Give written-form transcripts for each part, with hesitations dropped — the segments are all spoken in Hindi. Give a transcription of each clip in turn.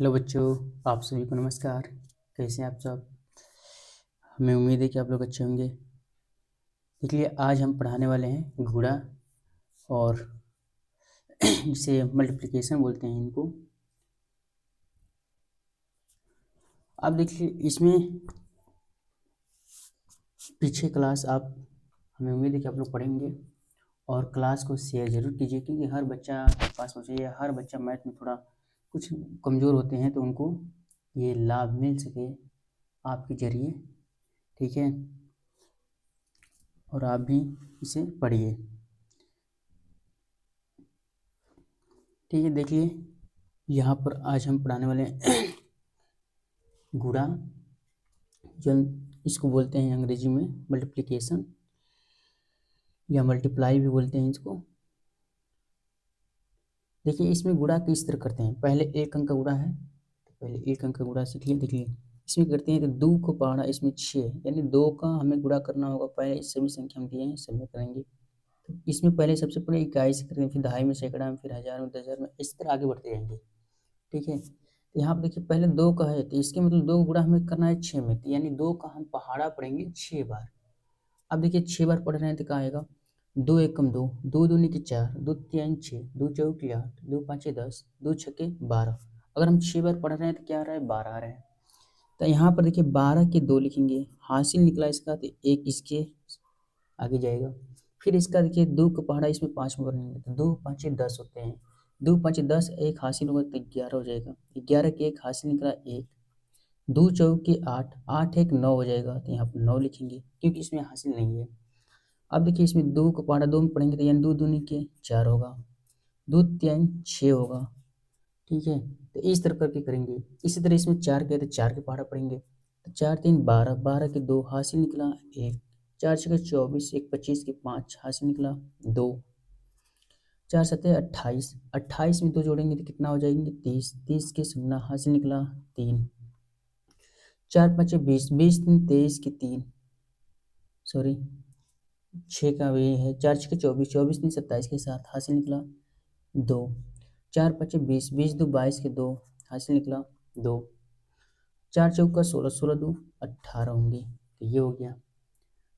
हेलो बच्चों, आप सभी को नमस्कार। कैसे हैं आप सब? हमें उम्मीद है कि आप लोग अच्छे होंगे। देखिए, आज हम पढ़ाने वाले हैं गुणा और जिसे मल्टीप्लिकेशन बोलते हैं इनको। अब देखिए, इसमें पीछे क्लास आप हमें उम्मीद है कि आप लोग पढ़ेंगे और क्लास को शेयर ज़रूर कीजिए, क्योंकि हर बच्चा के पास हो चाहिए। हर बच्चा मैथ में थोड़ा कुछ कमज़ोर होते हैं, तो उनको ये लाभ मिल सके आपके ज़रिए। ठीक है, और आप भी इसे पढ़िए। ठीक है, देखिए यहाँ पर आज हम पढ़ाने वाले हैं गुणा, जो इसको बोलते हैं अंग्रेजी में मल्टीप्लिकेशन या मल्टीप्लाई भी बोलते हैं इसको। देखिए, इसमें गुणा किस तरह करते हैं। पहले एक अंक का गुणा है, तो पहले एक अंक का गुणा सीख लिए। देखिए, इसमें करते हैं तो 2 को पढ़ा, इसमें 6, यानी 2 का हमें गुणा करना होगा। पहले इस सभी संख्या हम दिए हैं, सब में करेंगे। तो इसमें पहले सबसे पहले इकाई से करेंगे, फिर दहाई में, सैकड़ा में, फिर हज़ार में, 10,000 में, इस तरह आगे बढ़ते जाएंगे। ठीक है, तो यहाँ पर देखिए पहले 2 का है, तो इसके मतलब 2 गुणा हमें करना है 6 में, तो यानी 2 का हम पहाड़ा पढ़ेंगे 6 बार। अब देखिए 6 बार पढ़ रहे हैं तो क्या आएगा, 2 एकम 2, 2 दूनी के 4, 2 तीन 6, 2 चौके 8, 2 पाँचे 10, 2 छक्के 12। अगर हम 6 बार पढ़ रहे हैं तो क्या आ रहा है, 12 आ रहा है। तो यहाँ पर देखिए 12 के 2 लिखेंगे, हासिल निकला इसका, तो एक इसके आगे जाएगा। फिर इसका देखिए 2 का पहाड़ा इसमें 5 में करेंगे, तो 2 पाँचे 10 होते हैं। 2 पाँचे 10, एक हासिल होगा तो 11 हो जाएगा। 11 के एक हासिल निकला 1, 2 चौके 8, 8 एक 9 हो जाएगा, तो यहाँ पर 9 लिखेंगे क्योंकि इसमें हासिल नहीं है। अब देखिए इसमें 2 का पहाड़ा 2 में पढ़ेंगे, तो यानी 2 दूनी के 4 होगा, 2 तीन 6 होगा। ठीक है, तो इस तरह करके करेंगे। इसी तरह इसमें 4 के, तो 4 के पहाड़ा पढ़ेंगे, तो 4 तीन 12, 12 के 2 हासिल निकला 1, 4 छः 24, 1 25 के 5 हासिल निकला 2, 4 सत्ते 28, 28 में 2 जोड़ेंगे तो कितना हो जाएंगे 30, 30 के 0 हासिल निकला 3, 4 पाँचे 20, 20 तीन 23 के 3, सॉरी 6 का भी है, 4 छः 24, 24 तीन 27 के 7 हासिल निकला 2, 4 पचे 20, 20 दो 22 के 2 हासिल निकला 2, 4 चौका 16, 16 दो 18 होंगे, तो ये हो गया।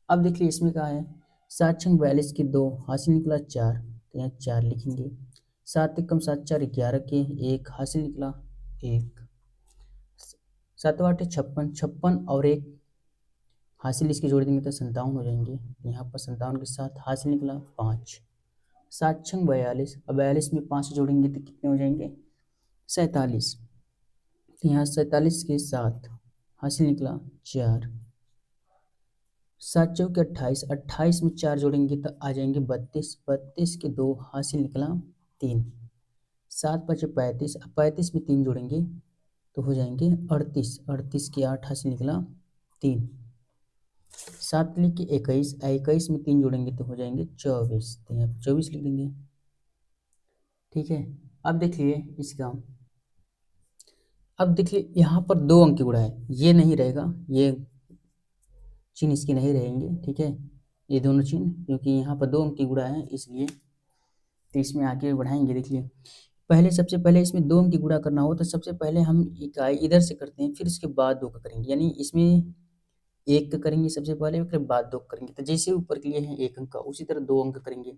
अब देखिए इसमें क्या है, 7 छंग 42 के 2 हासिल निकला 4, तो यहाँ 4 लिखेंगे। 7 एकम 7 4 11 के 1 हासिल निकला 1, 7 8 56, 56 और 1 हासिल इसके जोड़ देंगे तो 57 हो जाएंगे। यहाँ पर 57 के साथ हासिल निकला 5, 7 छंग 42, अब 42 में 5 जोड़ेंगे तो कितने हो जाएंगे 47, तो यहाँ 47 के साथ हासिल निकला 4, 7 चौके 28, 28 में 4 जोड़ेंगे तो आ जाएंगे 32, 32 के 2 हासिल निकला 3, 7 पचे 35, अब 35 में 3 जोड़ेंगे तो हो जाएंगे 38, 38 के 8 हासिल निकला 3, 7 लिख के 21, 21 में 3 जोड़ेंगे तो हो जाएंगे 24, तो यहाँ 24 लिख देंगे। ठीक है, अब देखिए इसका, अब देखिए यहाँ पर 2 अंक की गुणा है, ये नहीं रहेगा, ये चिन्ह इसके नहीं रहेंगे। ठीक है, ये दोनों चिन्ह, क्योंकि यहाँ पर 2 अंक की गुणा है इसलिए, तो इसमें आगे बढ़ाएंगे। देखिए पहले, सबसे पहले इसमें 2 अंक की गुणा करना हो तो सबसे पहले हम इकाई इधर से करते हैं, फिर इसके बाद 2 का करेंगे, यानी इसमें 1 का करेंगे सबसे पहले, फिर बाद 2 का करेंगे। तो जैसे ऊपर के लिए है 1 अंक का, उसी तरह 2 अंक करेंगे।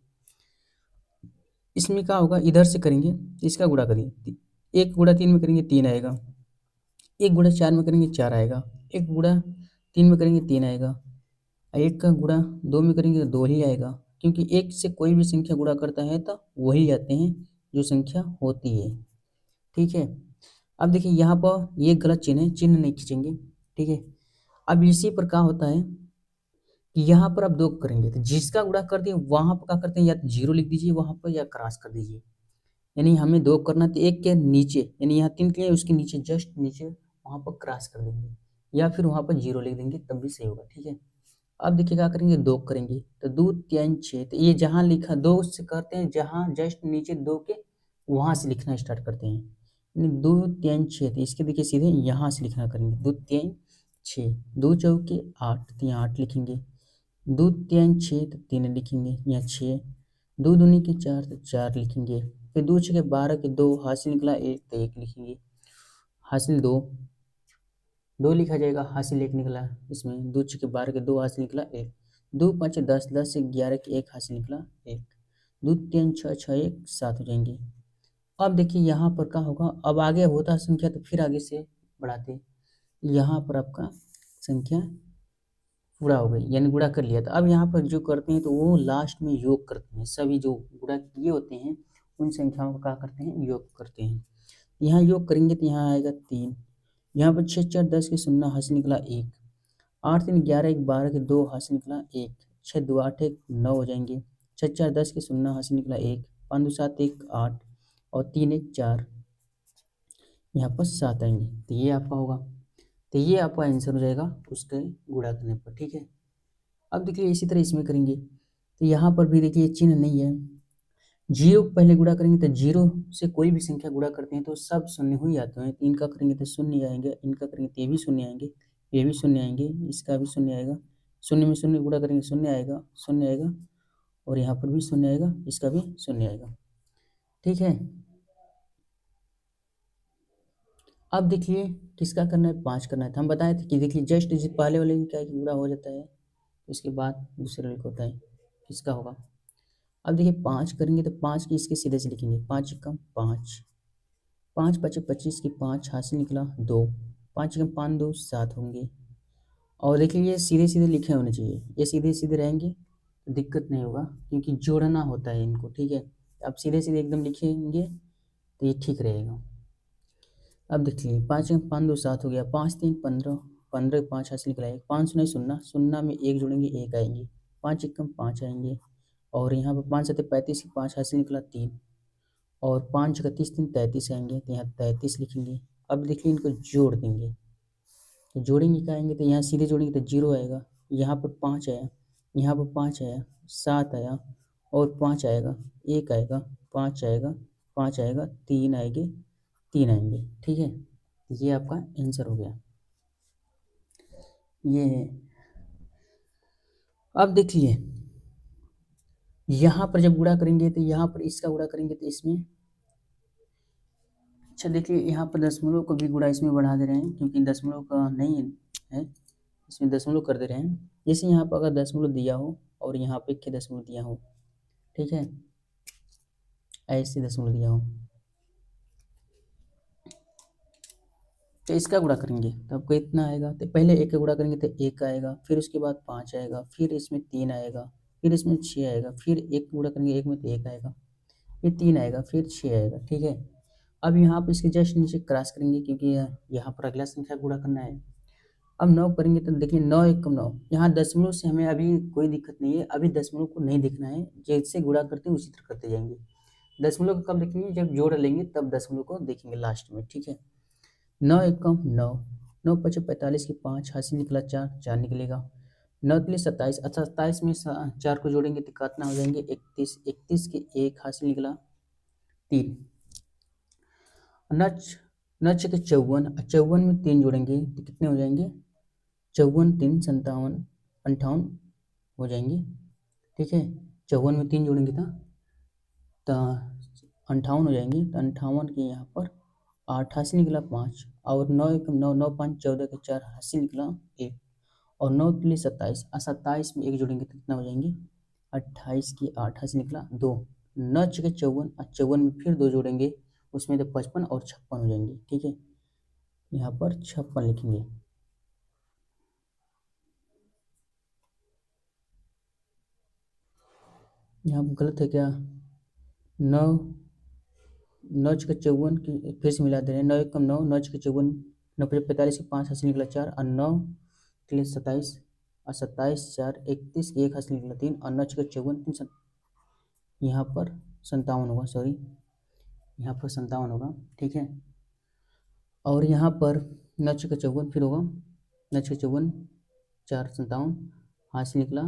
इसमें क्या होगा, इधर से करेंगे तो इसका गुणा करिए, 1 गुणा 3 में करेंगे 3 आएगा, 1 गुणा 4 में करेंगे 4 आएगा, 1 गुणा 3 में करेंगे 3 आएगा, 1 का गुणा 2 में करेंगे तो 2 ही आएगा, क्योंकि 1 से कोई भी संख्या गुणा करता है तो वही आते हैं जो संख्या होती है। ठीक है, अब देखिए यहाँ पर ये गलत चिन्ह है, चिन्ह नहीं खींचेंगे। ठीक है, अब इसी पर क्या होता है कि यहाँ पर आप 2 करेंगे तो जिसका गुणा कर दिए वहाँ पर क्या करते हैं, या तो 0 लिख दीजिए वहाँ पर, या क्रॉस कर दीजिए। यानी हमें 2 करना तो 1 के नीचे, यानी यहाँ 3 के लिए उसके नीचे, जस्ट नीचे वहाँ पर क्रॉस कर देंगे, या फिर वहाँ पर 0 लिख देंगे, तब भी सही होगा। ठीक है, अब देखिए क्या करेंगे, 2 करेंगे तो 2 तीन 6, तो ये जहाँ लिखा 2 से करते हैं, जहाँ जस्ट नीचे 2 के वहाँ से लिखना स्टार्ट करते हैं, यानी 2 तीन 6, तो इसके देखिए सीधे यहाँ से लिखना करेंगे, 2 तीन 6, 2 चौके 8, तो यहाँ 8 लिखेंगे, 2 तीन 6, तो 3 लिखेंगे, यहाँ 6, 2 दूनी के 4, तो 4 लिखेंगे, फिर 2 छः 12 के 2 हासिल निकला 1, तो 1 लिखेंगे। हासिल 2, 2 लिखा जाएगा, हासिल 1 निकला इसमें, 2 छक्के 12 के 2 हासिल निकला 1, 2 5 10, 10 से 11 के 1 हासिल निकला 1, 2 3 6 6 1 7 हो जाएंगे। अब देखिए यहाँ पर क्या होगा, अब आगे होता संख्या तो फिर आगे से बढ़ाते, यहाँ पर आपका संख्या पूरा हो गई यानी गुणा कर लिया। तो अब यहाँ पर जो करते हैं तो वो लास्ट में योग करते हैं, सभी जो गुणा किए होते हैं उन संख्याओं का क्या करते हैं, योग करते हैं। यहाँ योग करेंगे तो यहाँ आएगा 3, यहाँ पर 6 4 10 के 0 हासिल निकला 1, 8 3 11 1 12 के 2 हासिल निकला 1, 6 2 8 1 9 हो जाएंगे, 6 4 10 के 0 हासिल निकला 1, 5 2 7 1 8 और 3 1 4, यहाँ पर 7 आएंगे। तो ये आपका होगा, तो ये आपका आंसर हो जाएगा उसके गुणा करने पर। ठीक है, अब देखिए इसी तरह इसमें करेंगे तो यहाँ पर भी देखिए चिन्ह नहीं है, जीरो पहले गुणा करेंगे तो जीरो से कोई भी संख्या गुणा करते हैं तो सब शून्य हो ही आते हैं। इनका करेंगे तो शून्य आएंगे, इनका करेंगे तो ये भी शून्य आएंगे, ये भी शून्य आएंगे, इसका भी शून्य आएगा, शून्य में शून्य गुणा करेंगे शून्य आएगा, शून्य आएगा और यहाँ पर भी शून्य आएगा, इसका भी शून्य आएगा। ठीक है, अब देखिए किसका करना है, 5 करना है। तो हम बताए थे कि देखिए जस्ट इस पहले वाले का गुणा हो जाता है, उसके बाद दूसरे वाले का होता है, किसका होगा। अब देखिए 5 करेंगे तो 5 की इसके सीधे से लिखेंगे, 5 एकम 5, 5 5 25 की 5 हासिल निकला 2, 5 एकम 5 2 7 होंगे। और देखिए ये सीधे सीधे लिखे होने चाहिए, ये सीधे सीधे रहेंगे तो दिक्कत नहीं होगा क्योंकि जोड़ना होता है इनको। ठीक है, अब सीधे सीधे एकदम लिखेंगे तो ये ठीक रहेगा। अब देखिए 5 एकम 5 2 7 हो गया, 5 3 15, 15 5 हासिल निकला 1, 5 शून्य शून्य, शून्य में 1 जोड़ेंगे 1 आएंगे, 5 एकम 5 आएंगे और यहाँ पर 5 7 35 की 5 हासिल निकला 3 और 5 31 3 33 आएंगे, तो यहाँ 33 लिखेंगे। अब देखिए इनको जोड़ देंगे, तो जोड़ेंगे क्या आएंगे, तो यहाँ सीधे जोड़ेंगे तो 0 आएगा, यहाँ पर 5 आया, यहाँ पर 5 आया, 7 आया और 5 आएगा, 1 आएगा, 5 आएगा, 5 आएगा, 3 आएंगे, 3 आएंगे। ठीक है, ये आपका आंसर हो गया, ये है। अब देखिए यहाँ पर जब गुणा करेंगे तो यहाँ पर इसका गुणा करेंगे तो इसमें, अच्छा देखिए यहाँ पर दशमलव को भी गुणा इसमें बढ़ा दे रहे हैं क्योंकि दशमलव का नहीं है, इसमें दशमलव कर दे रहे हैं। जैसे यहाँ पर अगर दशमलव दिया हो और यहाँ पे के दशमलव दिया हो, ठीक है, ऐसे दशमलव दिया हो तो इसका गुणा करेंगे तो आपको इतना आएगा। तो पहले एक का गुणा करेंगे तो 1 आएगा, फिर उसके बाद 5 आएगा, फिर इसमें 3 आएगा, फिर इसमें 6 आएगा, फिर एक गुणा करेंगे 1 में तो 1 आएगा, फिर 3 आएगा, फिर 6 आएगा। ठीक है, अब यहाँ पर इसके जस्ट नीचे क्रॉस करेंगे क्योंकि यहाँ पर अगला संख्या गुणा करना है। अब 9 करेंगे तो देखिए 9 एकम 9, यहाँ दशमलव से हमें अभी कोई दिक्कत नहीं है, अभी दशमलव को नहीं देखना है, जैसे गुणा करते हैं उसी तरह करते जाएंगे। दशमलव को कब देखेंगे, जब जोड़ लेंगे तब दशमलव को देखेंगे लास्ट में। ठीक है, 9 एकम 9, 9 5 45 की 5 हासिल निकला 4, 4 निकलेगा, 9 तिले 27, अच्छा 27 में 4 को जोड़ेंगे तो कितना हो जाएंगे 31, 31 के 1 हासिल निकला 3, नच नच के 54, 54 में 3 जोड़ेंगे तो कितने हो जाएंगे, 54 3 57 58 हो जाएंगे। ठीक है, 54 में 3 जोड़ेंगे तो 58 हो जाएंगे, तो 58 के यहाँ पर 8 हासिल निकला 5 और 9 एकम 9, 9 5 14 के 4 हासिल निकला 1 और 9 तिले 27, 27 में 1 जोड़ेंगे तो कितना हो जाएंगे 28 की 8 हासिल निकला 2, नच के 54, 54 में फिर 2 जोड़ेंगे उसमें तो 55 और 56 हो जाएंगे। ठीक है, यहाँ पर 56 लिखेंगे। यहाँ पर गलत है क्या, 9 9 छक्के 54 की फिर से मिला दे रहे हैं, 9 एकम 9, 9 छक्के 54, 9 5 45 की 5 हासिल निकला 4 और 9 तिले 27 और 27 4 31 की 1 हासिल निकला 3 और 9 छक्के 54 यहाँ पर 57 होगा, सॉरी यहाँ पर 57 होगा। ठीक है, और यहाँ पर 9 छक्के 54 फिर होगा 9 छक्के 54 4 57 हासिल निकला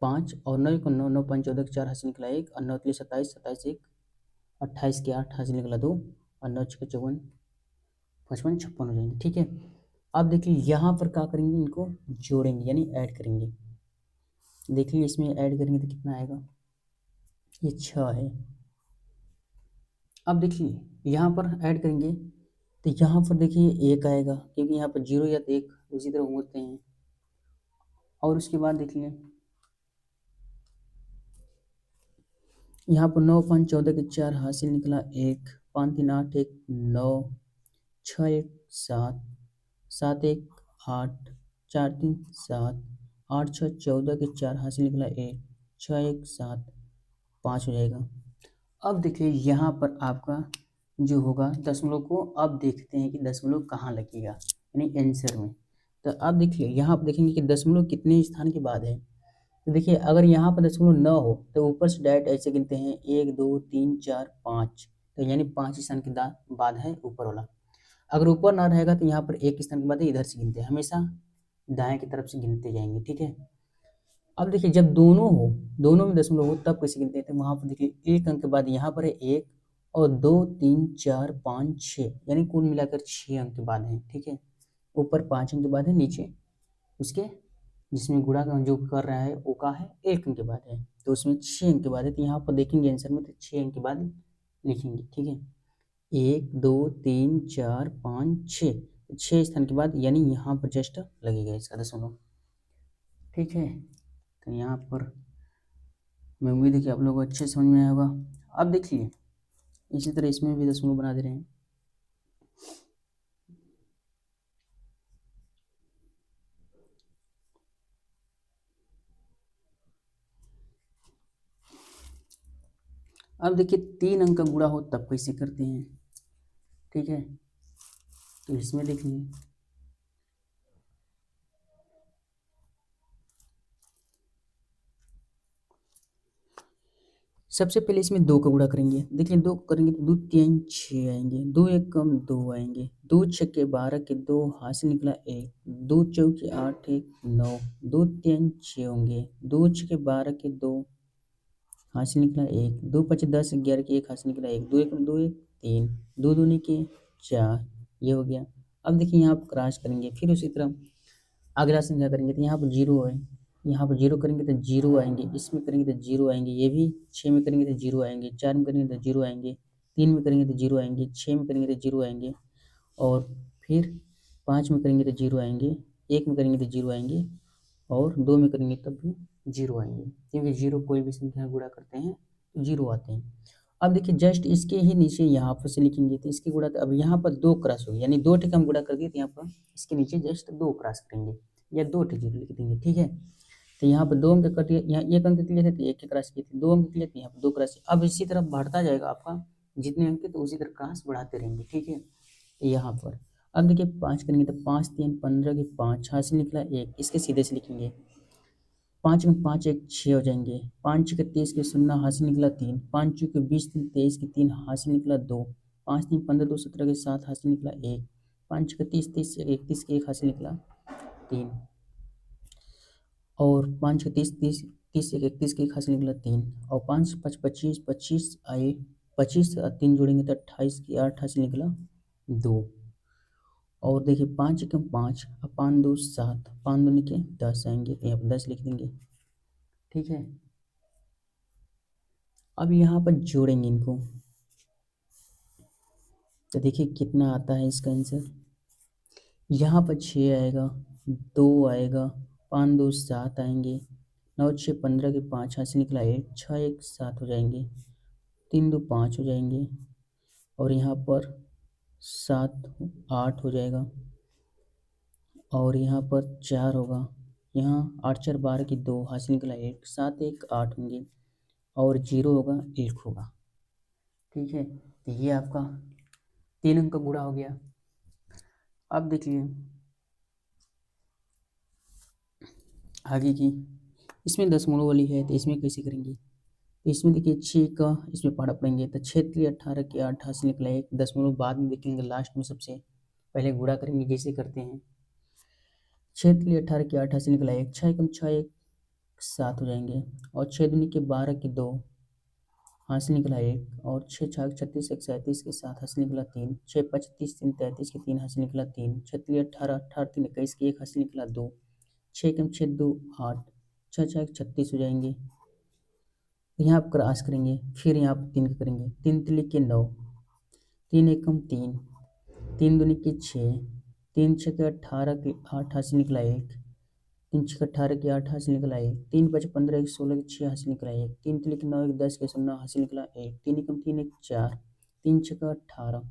5 और 9 को 9 9 5 14 के 4 हासिल निकला 1 और 9 तिले 27 27 1 28 के 8 हासिल निकला 2 और 9 छक्के 54 55 56 हो जाएंगे। ठीक है, अब देखिए यहाँ पर क्या करेंगे, इनको जोड़ेंगे यानी ऐड करेंगे। देखिए इसमें ऐड करेंगे तो कितना आएगा, ये 6 है। अब देखिए यहाँ पर ऐड करेंगे तो यहाँ पर देखिए 1 आएगा, क्योंकि यहाँ पर 0 या तो 1 उसी तरह होते हैं। और उसके बाद देखिए यहाँ पर 9 5 14 के 4 हासिल निकला 1, 5 3 8 1 9, 6 1 7, 7 1 8, 4 3 7, 8 6 14 के 4 हासिल निकला 1, 6 1 7, 5 हो जाएगा। अब देखिए यहाँ पर आपका जो होगा दशमलव को, अब देखते हैं कि दशमलव कहाँ लगेगा, यानी आंसर में। तो अब देखिए यहाँ पर देखेंगे कि दशमलव कितने स्थान के बाद है। तो देखिए अगर यहाँ पर दशमलव न हो तो ऊपर से डायरेक्ट ऐसे गिनते हैं 1 2 3 4 5, तो यानी 5 स्थान के बाद है ऊपर वाला। अगर ऊपर ना रहेगा तो यहाँ पर 1 स्थान के बाद इधर से गिनते हैं, हमेशा दाएं की तरफ से गिनते जाएंगे, ठीक है। अब देखिए जब दोनों हो, दोनों में दशमलव हो तब कैसे गिनते हैं, तो वहाँ पर देखिए 1 अंक के बाद यहाँ पर है 1 और 2 3 4 5 6, यानी कुल मिलाकर 6 अंक के बाद है, ठीक है। ऊपर 5 अंक के बाद है, नीचे उसके जिसमें गुणा जो कर रहा है वो का है 1 अंक के बाद है, तो उसमें 6 अंक के बाद है। तो यहाँ पर देखेंगे आंसर में तो 6 अंक के बाद लिखेंगे, ठीक है। 1 2 3 4 5 6, 6 स्थान के बाद, यानी यहाँ पर जस्ट लगेगा इसका दशमलव, ठीक है। तो यहाँ पर मैं उम्मीद है कि आप लोगों को अच्छे समझ में आया होगा। अब देखिए इसी तरह इसमें भी दशमलव बना दे रहे हैं। अब देखिए 3 अंक का गुणा हो तब कैसे करते हैं, ठीक है। तो इसमें देखिए सबसे पहले इसमें 2 का गुणा करेंगे। देखिए 2 करेंगे तो 2 3 6 आएंगे, 2 1 कम 2 आएंगे, 2 6 के 12 के 2 हाथ से निकला 1, 2 चौके 8 1 9, 2 3 6 होंगे, 2 6 के 12 के 2 हाथ से निकला 1, 2 5 10 11 के 1 हाथ से निकला 1, 2 1 2 1 3, 2 दूनी के 4, ये हो गया। अब देखिए यहाँ पर क्रॉस करेंगे, फिर उसी तरह अगला संख्या करेंगे तो यहाँ पर 0 है, यहाँ पर 0 करेंगे तो 0 आएंगे, इसमें करेंगे तो 0 आएंगे, ये भी 6 में करेंगे तो 0 आएंगे, 4 में करेंगे तो 0 आएंगे, 3 में करेंगे तो 0 आएंगे, 6 में करेंगे तो 0 आएंगे, और फिर 5 में करेंगे तो 0 आएंगे, 1 में करेंगे तो 0 आएंगे, और 2 में करेंगे तब भी 0 आएंगे, क्योंकि 0 कोई भी संख्या गुणा करते हैं तो 0 आते हैं। अब देखिए जस्ट इसके ही नीचे यहाँ पर से लिखेंगे तो इसके गुणा, तो अब यहाँ पर 2 क्रॉस हो गया, यानी 2 टिक हम गुणा कर दिए, तो यहाँ पर इसके नीचे जस्ट 2 क्रॉस करेंगे या 2 टिक जीरो लिख देंगे, ठीक है। तो यहाँ पर 2 अंक कट गया, यहाँ 1 अंक के लिए थे तो 1 के क्रॉस किए थे, 2 अंक के लिए तो यहाँ पर 2 क्रॉस। अब इसी तरह बढ़ता जाएगा आपका जितने अंक तो उसी तरह क्रॉस बढ़ाते रहेंगे, ठीक है। तो यहाँ पर अब देखिए 5 करेंगे तो 5 3 15 के 5 हाथ से निकला 1, इसके सीधे से लिखेंगे, 5 में 5 1 6 हो जाएंगे, 5 के 30 के 0 हाथ से निकला 3, 5 के 20 3 23 के 3 हाथ से निकला 2, 5 3 15 2 17 के 7 हाथ से निकला 1, 5 के 30 30 31 के 1 हाथ से निकला 3, और 5 के 30 30 30 एक 31 के 1 हाथ से निकला 3, और 5 5 25 25 आए, 25 से 3 जोड़ेंगे तो 28 के 8 हाथ से निकला 2, और देखिए 5 एकम 5 और 5 2 7, 5 दूनी के 10 आएंगे, तो यहाँ पर 10 लिख देंगे, ठीक है। अब यहाँ पर जोड़ेंगे इनको, तो देखिए कितना आता है इसका आंसर। यहाँ पर 6 आएगा, 2 आएगा, 5 2 7 आएंगे, 9 6 15 के 5 हाथ से निकला 1, 6 1 7 हो जाएंगे, 3 2 5 हो जाएंगे, और यहाँ पर 7 8 हो जाएगा, और यहाँ पर 4 होगा, यहाँ 8 4 12 की 2 हाथ से निकला 1, 7 1 8 होंगे, और 0 होगा 1 होगा, ठीक है। तो ये आपका 3 अंक का गुणा हो गया। अब देखिए आगे की, इसमें दशमलव वाली है तो इसमें कैसे करेंगे, तो इसमें देखिए 6 का इसमें पढ़ा पड़ेंगे, तो 6 3 18 के 8 हाथ से निकला 1, दशमलव बाद में देखेंगे लास्ट में, सबसे पहले गुणा करेंगे जैसे करते हैं। 6 3 18 के 8 हाथ से निकला 1, 6 एकम 6 1 7 हो जाएंगे, और 6 दूनी के 12 के 2 हाथ से निकला 1, और 6 6 36 1 37 के 7 हाथ से निकला 3, 6 5 30 3 33 के 3 हाथ से निकला 3, 6 3 18 18 3 21 के 1 हाथ से निकला 2, 6 एकम 6 2 8, 6 6 36 हो जाएंगे। यहाँ आप क्रॉस करेंगे, फिर यहाँ आप 3 का करेंगे, 3 3 के 9, 3 एकम 3, 3 दूनी की 6, 3 छक्के 18 के 8 हासिल निकला 1, 3 छक्के 18 के 8 हासिल निकला 1, 3 5 15 के 16 के 6 हासिल निकला 1, 3 3 के 9 के 10 के 9 हासिल निकला 1, 3 एकम 3 1 4, 3 छक्का 18,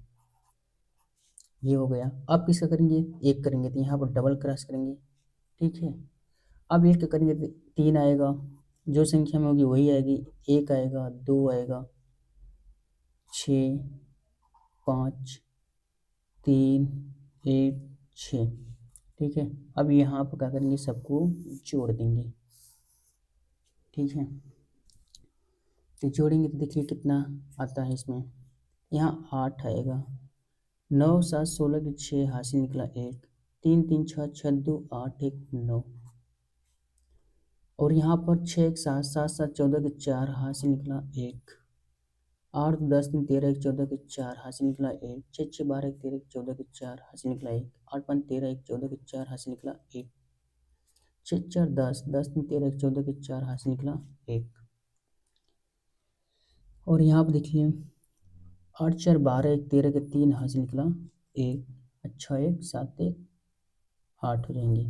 ये हो गया। अब किसका करेंगे, एक करेंगे तो यहाँ पर डबल क्रॉस करेंगे, ठीक है। अब एक करेंगे तो 3 आएगा, जो संख्या में होगी वही आएगी, 1 आएगा, 2 आएगा, 6 5 3 1 6, ठीक है। अब यहाँ पर क्या करेंगे, सबको जोड़ देंगे, ठीक है। तो जोड़ेंगे तो देखिए कितना आता है इसमें, यहाँ 8 आएगा, 9 7 16 के 6 हासिल निकला 1, 3 3 6 6 2 8 1 9, और यहाँ पर 6 1 7 7 7 14 के 4 हासिल निकला 1, 8 10 3 13 1 14 के 4 हासिल निकला 1, 6 6 12 1 13 14 के 4 हासिल निकला 1, 8 5 13 1 14 के 4 हासिल निकला 1, 6 4 10 10 3 13 1 14 के 4 हासिल निकला 1, और यहाँ पर देखिए 8 4 12 1 13 के 3 हासिल निकला 1, अच्छा 1 7 1 8 हो जाएंगे।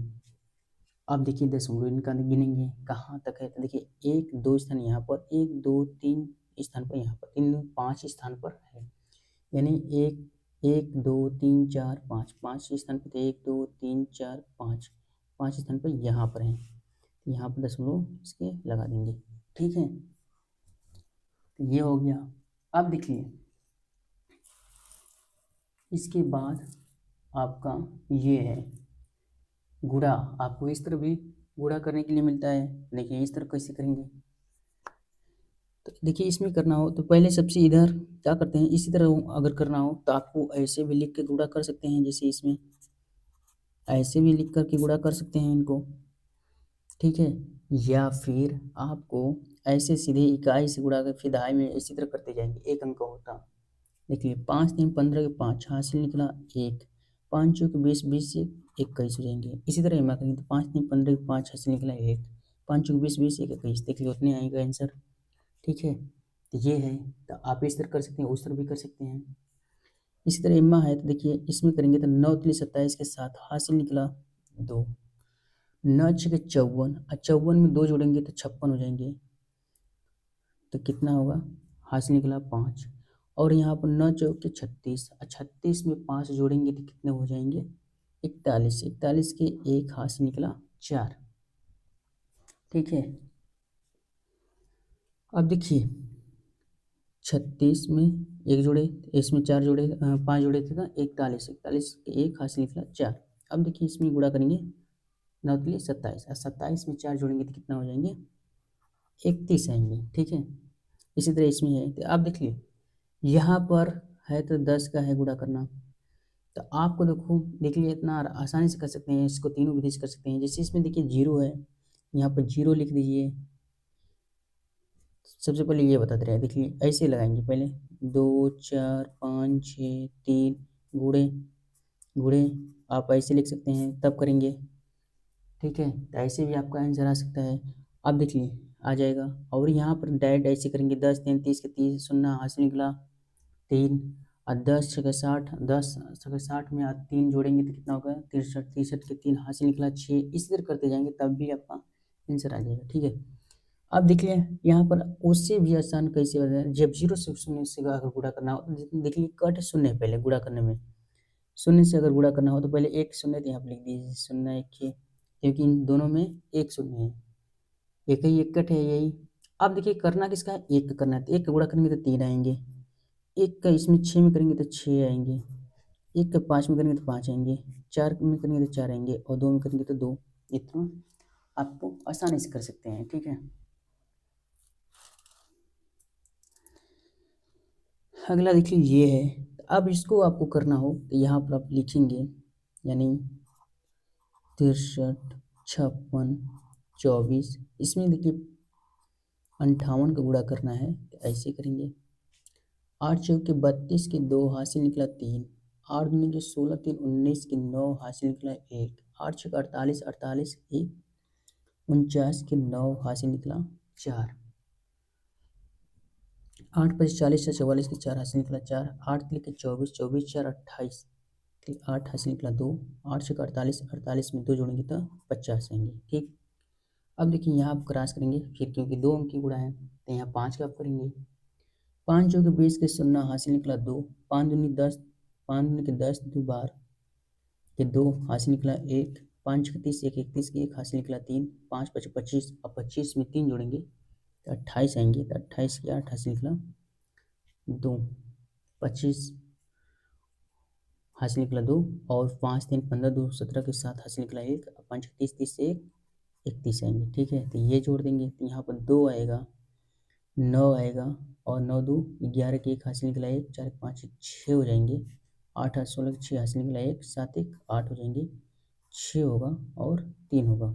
अब देखिए दशमलव इनका गिनेंगे कहाँ तक है, तो देखिए 1 2 स्थान यहाँ पर, 1 2 3 स्थान पर, यहाँ पर 3 5 स्थान पर है, यानी 1 1 2 3 4 5 5 स्थान पर, 1 2 3 4 5 5 स्थान पर यहाँ पर है, यहाँ पर दशमलव इसके लगा देंगे, ठीक है। तो ये हो गया। अब देखिए इसके बाद आपका ये है गुणा, आपको इस तरह भी गुणा करने के लिए मिलता है। देखिए इस तरह कैसे करेंगे, तो देखिए इसमें करना हो तो पहले सबसे इधर क्या करते हैं, इसी तरह अगर करना हो तो आपको ऐसे भी लिख के गुणा कर सकते हैं, जैसे इसमें ऐसे भी लिख करके गुणा कर सकते हैं इनको, ठीक है। या फिर आपको ऐसे सीधे इकाई से गुणा कर फिर दहाई में इसी तरह करते जाएंगे, एक अंक होता। देखिए 5 3 15 के 5 हासिल निकला 1, 5 चौक 20 20 से 21 हो जाएंगे। इसी तरह मैं करेंगे तो 5 3 15 के 5 हासिल निकला 1, 5 चौक 20 20 1 21, देखिए उतने आएगा आंसर, ठीक है। तो ये है, तो आप इस तरह कर सकते हैं, उस तरह भी कर सकते हैं। इसी तरह इम्मा है तो देखिए इसमें करेंगे तो 9 3 27 के साथ हासिल निकला 2, 9 6 के 54, और 54 में 2 जोड़ेंगे तो 56 हो जाएंगे, तो कितना होगा, हासिल निकला 5, और यहाँ पर 9 चौक के 36, और 36 में 5 जोड़ेंगे तो कितने हो जाएंगे, 41, 41 के 1 हासिल निकला 4, ठीक है। अब देखिए 36 में 1 जोड़े, इसमें 4 जोड़े, 5 जोड़े थे ना, 41, 41 के 1 हासिल निकला 4। अब देखिए इसमें गुणा करेंगे 9 के लिए 27, और 27 में 4 जोड़ेंगे तो कितना हो जाएंगे, 31 आएंगे, ठीक है। इसी तरह इसमें है, तो आप देखिए यहाँ पर है तो 10 का है गुणा करना, तो आपको देखो देख लिए इतना आसानी से कर सकते हैं, इसको तीनों विधि से कर सकते हैं। जैसे इसमें देखिए 0 है, यहाँ पर 0 लिख दीजिए। सबसे पहले ये बताते रहे, देखिए ऐसे लगाएंगे पहले 2 4 5 6 3 गुणे गुणे, आप ऐसे लिख सकते हैं तब करेंगे, ठीक है। तो ऐसे भी आपका आंसर आ सकता है। अब देखिए आ जाएगा, और यहाँ पर डायरेक्ट ऐसे करेंगे 10 3 30 के 30 शून्य हासिल निकला 3, और 10 छः 60, 10 छः 60 में 3 जोड़ेंगे तो कितना होगा 63, 63 के 3 हासिल निकला 6, इसी तरह करते जाएंगे तब भी आपका आंसर आ जाएगा, ठीक है। अब देखिए यहाँ पर उससे भी आसान कैसे बताया, जब 0 से शून्य से अगर गुणा करना हो तो देखिए कट शून्य है पहले गुणा करने में, शून्य से अगर गुणा करना हो तो पहले एक शून्य तो यहाँ पर लिख दीजिए, शून्य एक के, क्योंकि इन दोनों में एक शून्य है, एक ही एक कट है यही। अब देखिए करना किसका है, एक का करना है, तो एक का गुणा करेंगे तो 3 आएंगे, एक का इसमें 6 में करेंगे तो 6 आएंगे, एक का 5 में करेंगे तो 5 आएंगे, 4 में करेंगे तो 4 आएंगे, और 2 में करेंगे तो 2। इतना आपको आसानी से कर सकते हैं, ठीक है। अगला देखिए ये है, अब इसको आपको करना हो तो यहाँ पर आप लिखेंगे, यानी 63 56 24, इसमें देखिए 58 का गुणा करना है तो ऐसे करेंगे, 8 चौक के 32 के 2 हासिल निकला 3, 8 दूनी के 16 3 19 के 9 हासिल निकला 1, 8 छः 48 48 1 49 के 9 हासिल निकला 4, 8 25 40 से 44 के 4 हासिल निकला 4, 8 तिल के 24, 24 4 28, 8 हासिल निकला 2, 8 से 48, 48 में 2 जोड़ेंगे तो 50 आएंगे। ठीक, अब देखिए यहाँ आप क्रॉस करेंगे फिर, क्योंकि 2 अंक की गुणा है तो यहाँ 5 का आप करेंगे। 5 जो कि 20 के 0 हासिल निकला 2, 5 दूनी 10, 5 दूनी के 10, 2 12 के 2 हासिल निकला 1, 5 31 1 31 के 1 हासिल निकला 3, 5 5 25, अब 25 में 3 जोड़ेंगे तो 28 आएंगे, तो 28 के 8 हासिल निकला 2, 25 हासिल निकला 2, और 5 3 15 2 17 के 7 हासिल निकला 1, 5 30 30 से 1 31 आएंगे। ठीक है, तो ये जोड़ देंगे तो यहाँ पर 2 आएगा, 9 आएगा, और 9 2 11 के 1 हासिल निकला 1, 4 5 6 हो जाएंगे, 8 8 16 के 6 हासिल निकला 1, 7 1 8 हो जाएंगे, 6 होगा और 3 होगा,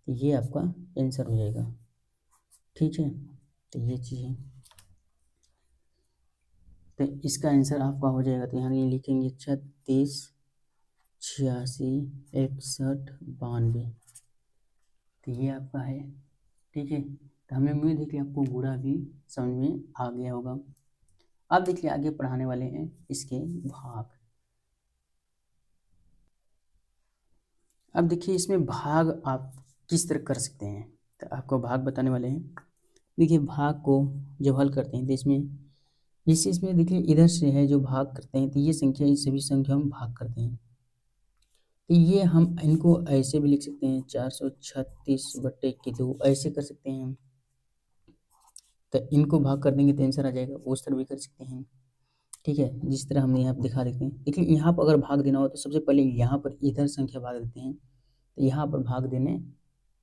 तो ये आपका आंसर हो जाएगा। ठीक है, तो ये चीज़ है, तो इसका आंसर आपका हो जाएगा। तो यहाँ ये लिखेंगे 36 86 61 92, तो ये आपका है। ठीक है, तो हमें उम्मीद है कि आपको गुणा भी समझ में आ गया होगा। अब देखिए आगे पढ़ाने वाले हैं इसके भाग। अब देखिए इसमें भाग आप किस तरह कर सकते हैं, तो आपको भाग बताने वाले हैं। देखिए भाग को जब हल करते हैं तो इसमें देखिए इधर से है जो भाग करते हैं, तो ये संख्या, ये सभी संख्या हम भाग करते हैं, तो ये हम इनको ऐसे भी लिख सकते हैं 436/2 ऐसे कर सकते हैं हम, तो इनको भाग कर देंगे तो आंसर आ जाएगा, उस तरह भी कर सकते हैं। ठीक है, जिस तरह हम यहाँ पर दिखा देते हैं। देखिए यहाँ पर अगर भाग देना हो तो सबसे पहले यहाँ पर इधर संख्या भाग देते हैं, तो यहाँ पर भाग देने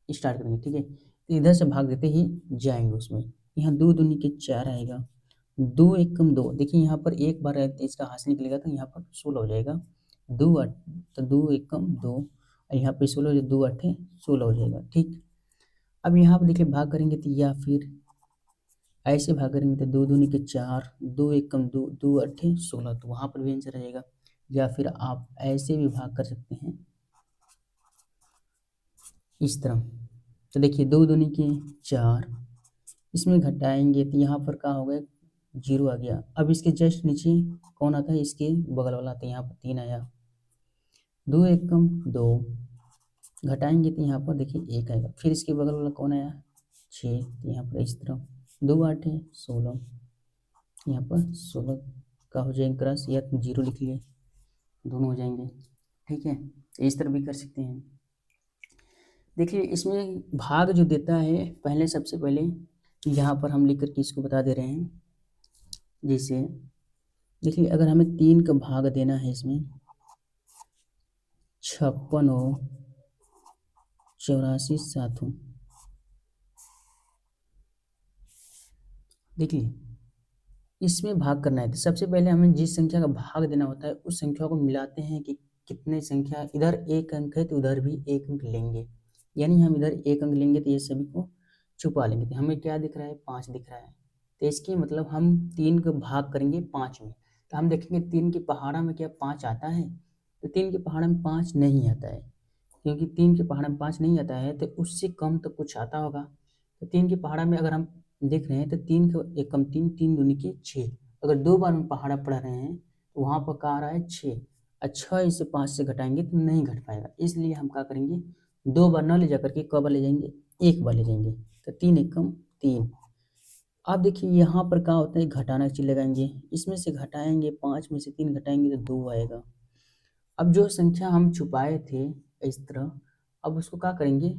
स्टार्ट करेंगे। ठीक है, तो इधर से भाग देते ही जाएंगे उसमें। यहाँ 2 दूनी के 4 आएगा, 2 1 कम 2, देखिए यहाँ पर एक बार इसका हासिल निकलेगा तो यहाँ पर 16 हो जाएगा, 2 8, तो 2 1 कम 2, और यहाँ पे 16 जो 2 8 16 हो जाएगा। ठीक, अब यहाँ पर देखिए भाग करेंगे तो, या फिर ऐसे भाग करेंगे तो 2 दूनी के 4, 2 1 कम 2, 2 8 16, तो वहाँ पर भी आंसर आ जाएगा। या फिर आप ऐसे भी भाग कर सकते हैं इस तरह, तो देखिए 2 दूनी के 4, इसमें घटाएंगे तो यहाँ पर क्या हो गया, 0 आ गया। अब इसके जस्ट नीचे कौन आता है, इसके बगल वाला, तो यहाँ पर 3 आया, 2 1 कम 2, घटाएंगे तो यहाँ पर देखिए 1 आएगा, फिर इसके बगल वाला कौन आया 6, तो यहाँ पर इस तरह 2 8 16, यहाँ पर 16 का हो जाएगा क्रॉस, या 0 लिख लिए, दोनों हो जाएंगे। ठीक है, इस तरह भी कर सकते हैं। देखिए इसमें भाग जो देता है, पहले सबसे पहले यहाँ पर हम लिख कर के इसको बता दे रहे हैं। जैसे देखिए अगर हमें 3 का भाग देना है, इसमें 56 हो 84 7 हो, देखिए इसमें भाग करना है तो सबसे पहले हमें जिस संख्या का भाग देना होता है उस संख्या को मिलाते हैं कि कितने संख्या, इधर 1 अंक है तो उधर भी 1 अंक लेंगे, यानी हम इधर 1 अंक लेंगे तो ये सभी को छुपा लेंगे, तो हमें क्या दिख रहा है 5 दिख रहा है, तो इसकी मतलब हम 3 का भाग करेंगे 5 में, तो हम देखेंगे 3 की पहाड़ा में क्या 5 आता है, तो 3 की पहाड़ा में 5 नहीं आता है, क्योंकि 3 की पहाड़ा में 5 नहीं आता है तो उससे कम तो कुछ आता होगा, तो 3 की पहाड़ा में अगर हम देख रहे हैं तो 3 को 1 कम 3, 3 दूनी के 6, अगर 2 बार में पहाड़ा पढ़ रहे हैं तो वहाँ पर क्या आ रहा है 6, अच्छा इसे 5 से घटाएंगे तो नहीं घट पाएगा, इसलिए हम क्या करेंगे 2 बार न ले जा करके कब ले जाएंगे 1 बार ले जाएंगे, तो 3 1 कम 3। अब देखिए यहाँ पर क्या होता है, घटाना की चीज लगाएंगे, इसमें से घटाएंगे 5 में से 3 घटाएंगे तो 2 आएगा। अब जो संख्या हम छुपाए थे इस तरह, अब उसको क्या करेंगे,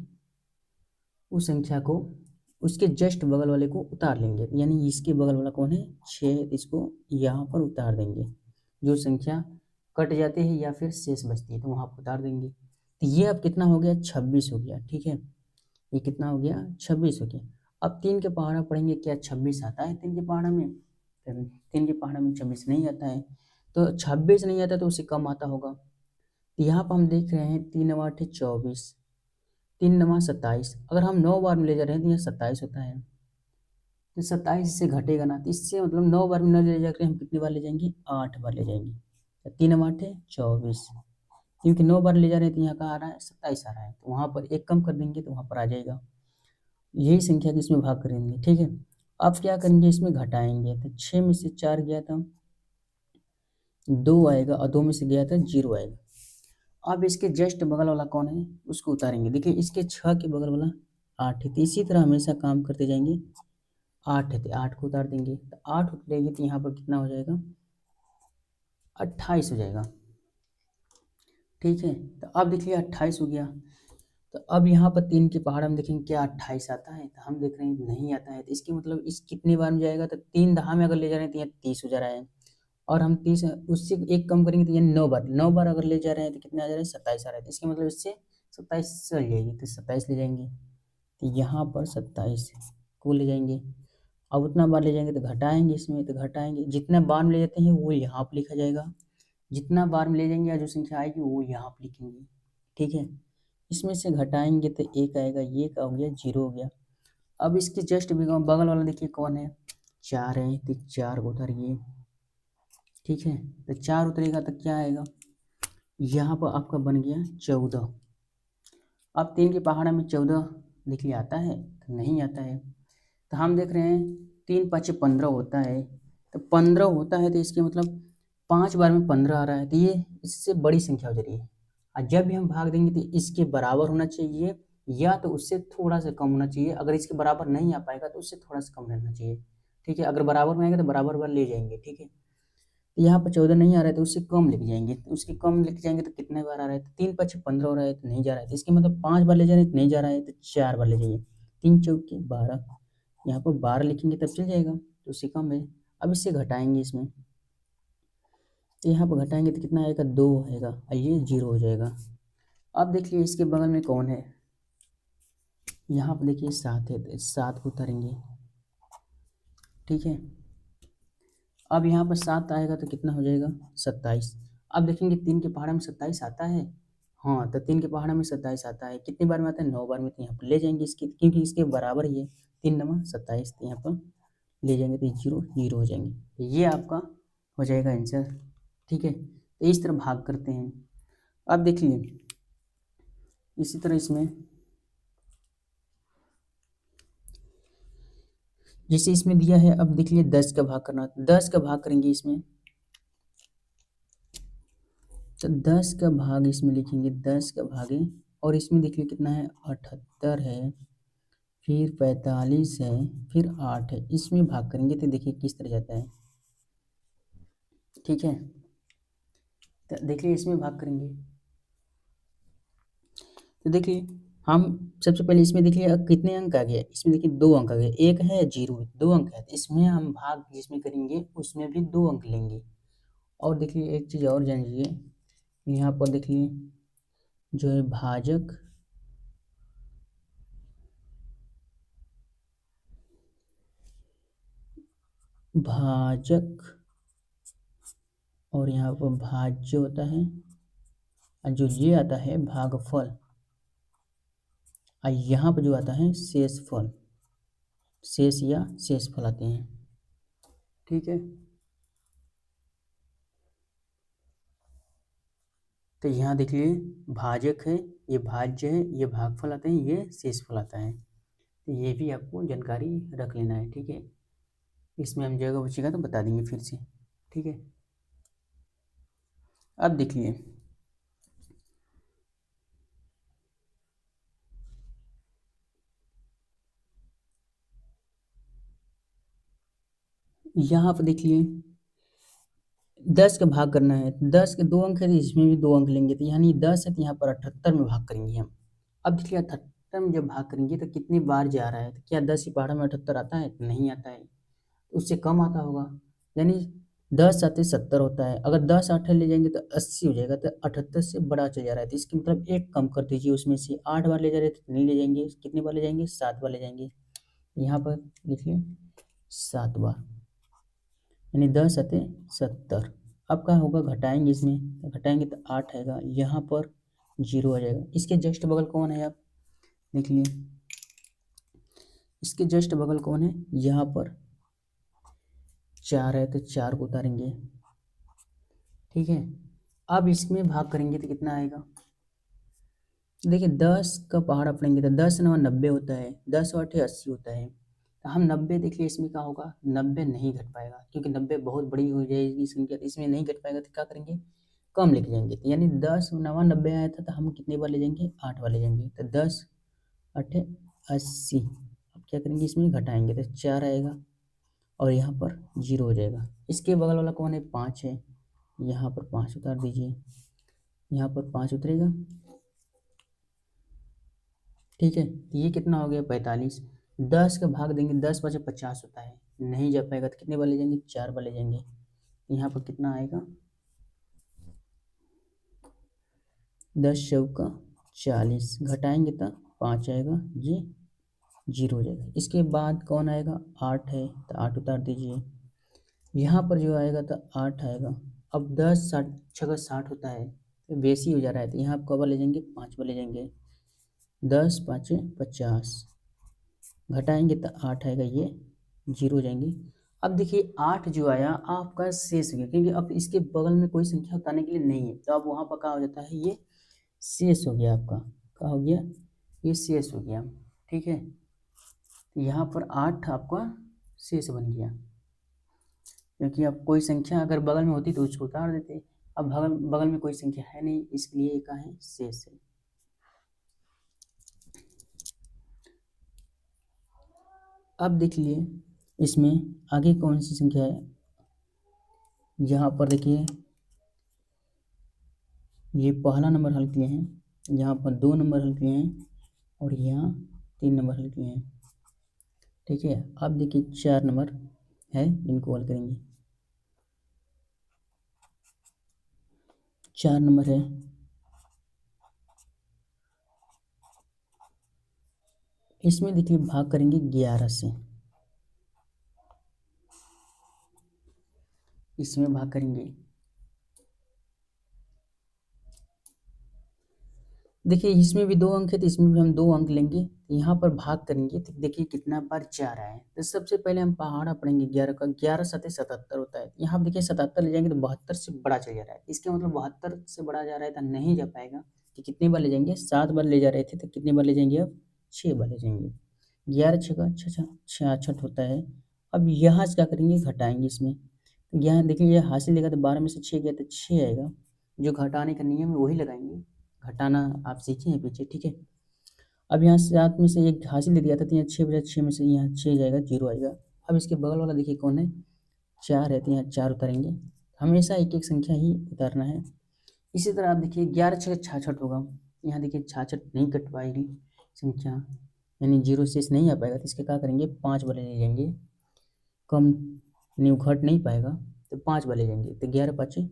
उस संख्या को उसके जस्ट बगल वाले को उतार लेंगे, यानी इसके बगल वाला कौन है 6, इसको यहाँ पर उतार देंगे, जो संख्या कट जाते हैं या फिर शेष बचती है तो वहाँ पर उतार देंगे, तो ये अब कितना हो गया 26 हो गया। ठीक है, ये कितना हो गया 26 हो गया। अब 3 के पहाड़ा पढ़ेंगे, क्या 26 आता है 3 के पहाड़ा में, तो 3 के पहाड़ा में 26 नहीं आता है, तो 26 नहीं आता तो उससे कम आता होगा, तो यहाँ पर हम देख रहे हैं 3 9 8 24, 3 9 27, अगर हम 9 बार में ले जा रहे हैं तो यहाँ 27 होता है, तो 27 इससे घटेगा ना, तो इससे मतलब 9 बार में न ले जाकर हम कितनी बार ले जाएंगे 8 बार ले जाएंगे, तो 3 8 24, क्योंकि 9 बार ले जा रहे हैं तो यहाँ का आ रहा है 27 आ रहा है, तो वहाँ पर एक कम कर देंगे तो वहाँ पर आ जाएगा, यही संख्या को इसमें भाग करेंगे। ठीक है, अब क्या करेंगे, इसमें घटाएंगे तो 6 में से 4 गया था 2 आएगा और 2 में से गया था 0 आएगा। अब इसके जस्ट बगल वाला कौन है उसको उतारेंगे। देखिए इसके 6 के बगल वाला 8 है, तो इसी तरह हमेशा काम करते जाएंगे। 8 है तो 8 को उतार देंगे, तो 8 उतरेगी तो यहाँ पर कितना हो जाएगा 28 हो जाएगा। ठीक है, तो अब देखिए 28 हो गया। तो अब यहाँ पर 3 के पहाड़ हम देखेंगे क्या 28 आता है, तो हम देख रहे हैं नहीं आता है। तो इसके मतलब इस कितनी बार में जाएगा, तो 3 दहा में अगर ले जा रहे हैं तो यहाँ 30 हो जा रहा है, और हम 30 उससे एक कम करेंगे तो ये 9 बार अगर ले जा रहे हैं तो कितना आ जा रहा है 27 आ रहा है। तो इसके मतलब इससे 27 चल जाएगी, तो 27 ले जाएंगे, तो यहाँ पर 27 को ले जाएंगे। अब उतना बार ले जाएंगे तो घटाएंगे, इसमें तो घटाएंगे, जितना बार में ले जाते हैं वो यहाँ पर लिखा जाएगा, जितना बार में ले जाएंगे या जो संख्या आएगी वो यहाँ पर लिखेंगे। ठीक है, इसमें से घटाएंगे तो 1 आएगा, ये का हो गया 0 हो गया। अब इसके जस्ट बगल वाला देखिए कौन है 4 है, तो 4 को उतारिए। ठीक है, तो 4 उतरेगा तो क्या आएगा, यहाँ पर आपका बन गया 14। अब 3 के पहाड़ा में 14 देखिए आता है, तो नहीं आता है। तो हम देख रहे हैं 3 5 15 होता है, तो 15 होता है, तो इसके मतलब 5 बार में 15 आ रहा है, तो ये इससे बड़ी संख्या हो जा रही है। और जब भी हम भाग देंगे तो इसके बराबर होना चाहिए या तो उससे थोड़ा सा कम होना चाहिए। अगर इसके बराबर नहीं आ पाएगा तो उससे थोड़ा सा कम रहना चाहिए। ठीक है, अगर बराबर में आएगा तो बराबर बार ले जाएंगे। ठीक है, तो यहाँ पर 14 नहीं आ रहा है तो उससे कम लेके जाएंगे, तो उसके कम लेके जाएंगे तो कितने बार आ रहा है, तो 3 5 15 हो रहा है तो नहीं जा रहा है, तो इसके मतलब 5 बार ले जा रहे हैं तो नहीं जा रहा है, तो 4 बार ले जाइए। 3 चौके 12, यहाँ पर 12 लिखेंगे तब चल जाएगा, तो उससे कम है। अब इससे घटाएंगे, इसमें तो यहाँ पर घटाएंगे तो कितना आएगा 2 आएगा, और ये 0 हो जाएगा। अब देखिए इसके बगल में कौन है, यहाँ पर देखिए 7 है, तो 7 को उतारेंगे। ठीक है, अब यहाँ पर 7 आएगा तो कितना हो जाएगा 27। अब देखेंगे 3 के पहाड़ा में 27 आता है, हाँ तो 3 के पहाड़ा में 27 आता है, कितनी बार में आता है 9 बार में, तो यहाँ पर ले जाएंगे इसकी, क्योंकि इसके बराबर ही है 3 9 27, तो यहाँ पर ले जाएंगे तो 0 0 हो जाएंगे, तो ये आपका हो जाएगा आंसर। ठीक है, तो इस तरह भाग करते हैं। अब देखिए इसी तरह इसमें जैसे इसमें दिया है, अब देख लिए 10 का भाग करना, 10 का भाग करेंगे इसमें, तो 10 का भाग इसमें लिखेंगे, 10 का भागे, और इसमें देखिए कितना है 78 है, फिर 45 है, फिर 8 है, इसमें भाग करेंगे तो देखिए किस तरह जाता है। ठीक है, तो देखिए इसमें भाग करेंगे तो देखिए हम सबसे पहले इसमें देखिए कितने अंक आ गए, इसमें देखिए 2 अंक आ गए, 1 है या 0 है, 2 अंक है, तो इसमें हम भाग जिसमें करेंगे उसमें भी 2 अंक लेंगे। और देखिए एक चीज़ और जान लीजिए, यहाँ पर देखिए जो है भाजक भाजक और यहाँ पर भाज्य होता है, और जो ये आता है भागफल, और यहाँ पर जो आता है शेषफल, शेष या शेषफल आते हैं। ठीक है, तो यहाँ देख लीजिए भाजक है, ये भाज्य है, ये भागफल आते हैं, ये शेषफल आता है, तो ये भी आपको जानकारी रख लेना है। ठीक है, इसमें हम जगह बचेगा तो बता देंगे फिर से। ठीक है, अब देखिए यहाँ पर देखिए 10 का भाग करना है, 10 के 2 अंक है तो इसमें भी 2 अंक लेंगे, तो यानी 10 है तो यहाँ पर 78 में भाग करेंगे हम। अब देखिए 78 में जब भाग करेंगे तो कितनी बार जा रहा है, तो क्या 10 के पहाड़ा में 78 आता है, तो नहीं आता है, उससे कम आता होगा, यानी 10 आते 70 होता है, अगर 10 8 ले जाएंगे तो 80 हो जाएगा, तो 78 से बड़ा चल जा रहा है, तो इसके मतलब एक कम कर दीजिए, उसमें से 8 बार ले जा रहे थे तो नहीं ले जाएंगे, कितने बार ले जाएंगे 7 बार ले जाएंगे, यहाँ पर लिखिए 7 बार, यानी 10 आते 70। अब क्या होगा घटाएंगे, इसमें तो घटाएंगे तो 8 आएगा, यहाँ पर 0 आ जाएगा। इसके जस्ट बगल कौन है आप देख लिए, इसके जस्ट बगल कौन है, यहाँ पर 4 है तो 4 को उतारेंगे। ठीक है, अब इसमें भाग करेंगे तो कितना आएगा, देखिए 10 का पहाड़ा पड़ेंगे तो 10 9 90 होता है, 10 8 80 होता है, तो हम 90 देखिए इसमें क्या होगा, 90 नहीं घट पाएगा क्योंकि 90 बहुत बड़ी हो जाएगी संख्या, तो इसमें नहीं घट पाएगा तो क्या करेंगे, कम लेके जाएंगे। तो यानी 10 नवा 90 आया था तो हम कितने बार ले जाएंगे, 8 बार ले जाएंगे। तो 10 8 80। अब क्या करेंगे, इसमें घटाएंगे तो 4 आएगा और यहाँ पर 0 हो जाएगा। इसके बगल वाला कौन है, 5 है, यहाँ पर 5 उतार दीजिए, यहाँ पर 5 उतरेगा। ठीक है, तो ये कितना हो गया, 45। 10 का भाग देंगे, 10 बचे 50 होता है, नहीं जा पाएगा तो कितने बार ले जाएंगे, 4 बार ले जाएंगे। यहाँ पर कितना आएगा, 10 चौका 40, घटाएंगे तो 5 आएगा, ये 0 हो जाएगा। इसके बाद कौन आएगा, 8 है तो 8 उतार दीजिए, यहाँ पर जो आएगा तो 8 आएगा। अब 10 60 छः 60 होता है तो बेसी हो जा रहा है, तो यहाँ आप कब बार ले जाएंगे, 5 बार ले जाएंगे। 10 5 50, घटाएंगे तो 8 आएगा, ये 0 हो जाएंगे। अब देखिए 8 जो आया आपका शेष हो गया, क्योंकि अब इसके बगल में कोई संख्या उतारने के लिए नहीं है, तो अब वहाँ पर क्या हो जाता है, ये शेष हो गया आपका, क्या हो गया, ये शेष हो गया। ठीक है, यहाँ पर 8 आपका शेष बन गया, क्योंकि अब कोई संख्या अगर बगल में होती तो उसको उतार देते। अब बगल बगल में कोई संख्या है नहीं, इसलिए ये क्या है, शेष है। अब देखिए इसमें आगे कौन सी संख्या है, यहाँ पर देखिए ये पहला नंबर हल किए हैं, यहाँ पर 2 नंबर हल किए हैं और यहाँ 3 नंबर हल किए हैं। ठीक है, अब देखिए 4 नंबर है, इनको हल करेंगे। 4 नंबर है, इसमें देखिए भाग करेंगे 11 से, इसमें भाग करेंगे। देखिए इसमें भी 2 अंक है तो इसमें भी हम 2 अंक लेंगे, यहाँ पर भाग करेंगे तो देखिए कितना बार 4 आया है। तो सबसे पहले हम पहाड़ा पढ़ेंगे 11 का, 11 सतह 77 होता है। यहाँ पर देखिए 77 ले जाएंगे तो 72 से बड़ा चल जा रहा है, इसके मतलब 72 से बड़ा जा रहा है तो नहीं जा पाएगा। तो कितनी बार ले जाएंगे, 7 बार ले जा रहे थे तो कितनी बार ले जाएंगे, अब 6 बार ले जाएंगे। 11 6 का 66 होता है। अब यहाँ से क्या करेंगे, घटाएंगे इसमें, तो यहाँ देखिए ये हासिल लेगा तो 12 में से 6 गया तो 6 आएगा। जो घटाने का नियम है वही लगाएंगे, घटाना आप सीखे हैं पीछे। ठीक है, अब यहाँ 7 में से एक हासिल दे दिया था तो यहाँ 6 बचा, 6 में से यहाँ 6 जाएगा, 0 आएगा। अब इसके बगल वाला देखिए कौन है, 4 है तो यहाँ 4 उतारेंगे। हमेशा एक एक संख्या ही उतारना है। इसी तरह आप देखिए 11 6 66 होगा, यहाँ देखिए 66 नहीं कट पाएगी संख्या, यानी 0 शेष नहीं आ पाएगा, तो इसके क्या करेंगे, 5 वाले ले जाएंगे, कम नहीं घट नहीं पाएगा तो 5 वाले जाएंगे। तो 11 5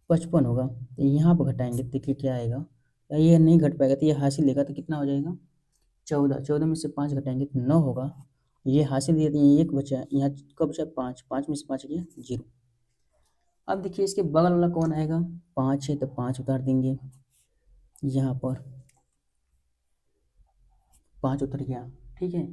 55 होगा, तो यहाँ पर घटाएंगे देखिए क्या आएगा, ये नहीं घट पाएगा तो ये हासिल लेगा तो कितना हो जाएगा, 14। 14 में से 5 घटाएंगे तो 9 होगा। ये हासिल दिया तो ये 1 बचा, यहाँ कब बचा, 5, 5 में से 5 गया 0। अब देखिए इसके बगल वाला कौन आएगा, 5 है तो 5 उतार देंगे, यहाँ पर 5 उतर गया। ठीक है,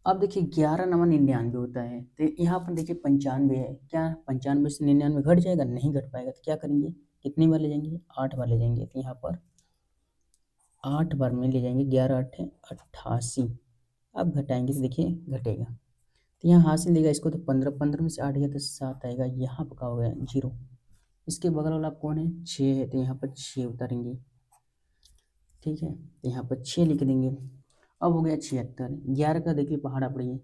अब देखिए 11 नवा 99 होता है, तो यहाँ पर देखिए 95 है, क्या 95 से 99 घट जाएगा, नहीं घट पाएगा, तो क्या करेंगे, कितनी बार ले जाएंगे, 8 बार ले जाएंगे। तो यहाँ पर 8 बार में ले जाएंगे, 11 8 है 88। अब घटाएंगे तो देखिए घटेगा, तो यहाँ हासिल देगा इसको तो 15, 15 में से 8 गया तो 7 आएगा, यहाँ पर क्या हो गया, 0। इसके बगल वाला कौन है, 6 है, तो यहाँ पर 6 उतारेंगे। ठीक है, तो यहाँ पर 6 लिख देंगे। अब हो गया 76। 11 का देखिए पहाड़ा पड़िए,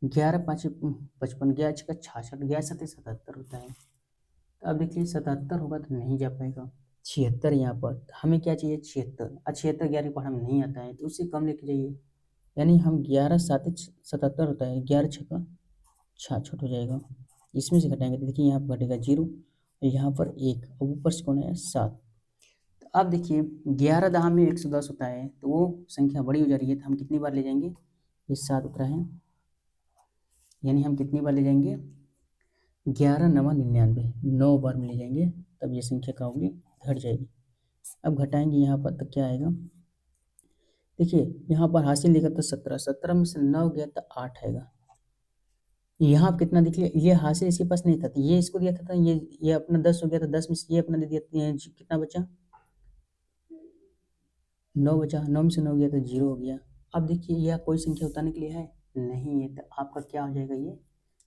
11 5 55, 11 6 66, 11 7 77 होता है। तो अब देखिए 77 होगा तो नहीं जा पाएगा, 76 यहाँ पर, तो हमें क्या चाहिए, 76। 76 11 पढ़ा में नहीं आता है तो उससे कम लेके जाइए, यानी हम 11 7 77 होता है, 11 6 का 66 हो जाएगा। इसमें से घटाएंगे तो देखिए यहाँ पर घटेगा 0, यहाँ पर 1, और ऊपर से कौन है, 7। तो अब देखिए 11 दहा में 110 होता है, तो वो संख्या बड़ी हो जा रही है, तो हम कितनी बार ले जाएंगे, ये 7 उतरा है, यानी हम कितनी बार ले जाएंगे, 11 नवा 99, 9 बार में ले जाएंगे, तब ये संख्या क्या होगी, घट जाएगी। अब घटाएंगे यहाँ पर तो क्या आएगा, देखिए यहाँ पर हासिल लिखा था 17, 17 में से 9 गया तो 8 आएगा। यहाँ कितना देखिए, ये हासिल इसके पास नहीं था तो ये इसको दिया था, ये अपना 10 हो गया, तो 10 में से ये अपना दे दिया, कितना बचा, 9 बचा, 9 में से 9 गया तो 0 हो गया। अब देखिए यह कोई संख्या उतारने के लिए है, नहीं है तो आपका क्या हो जाएगा, ये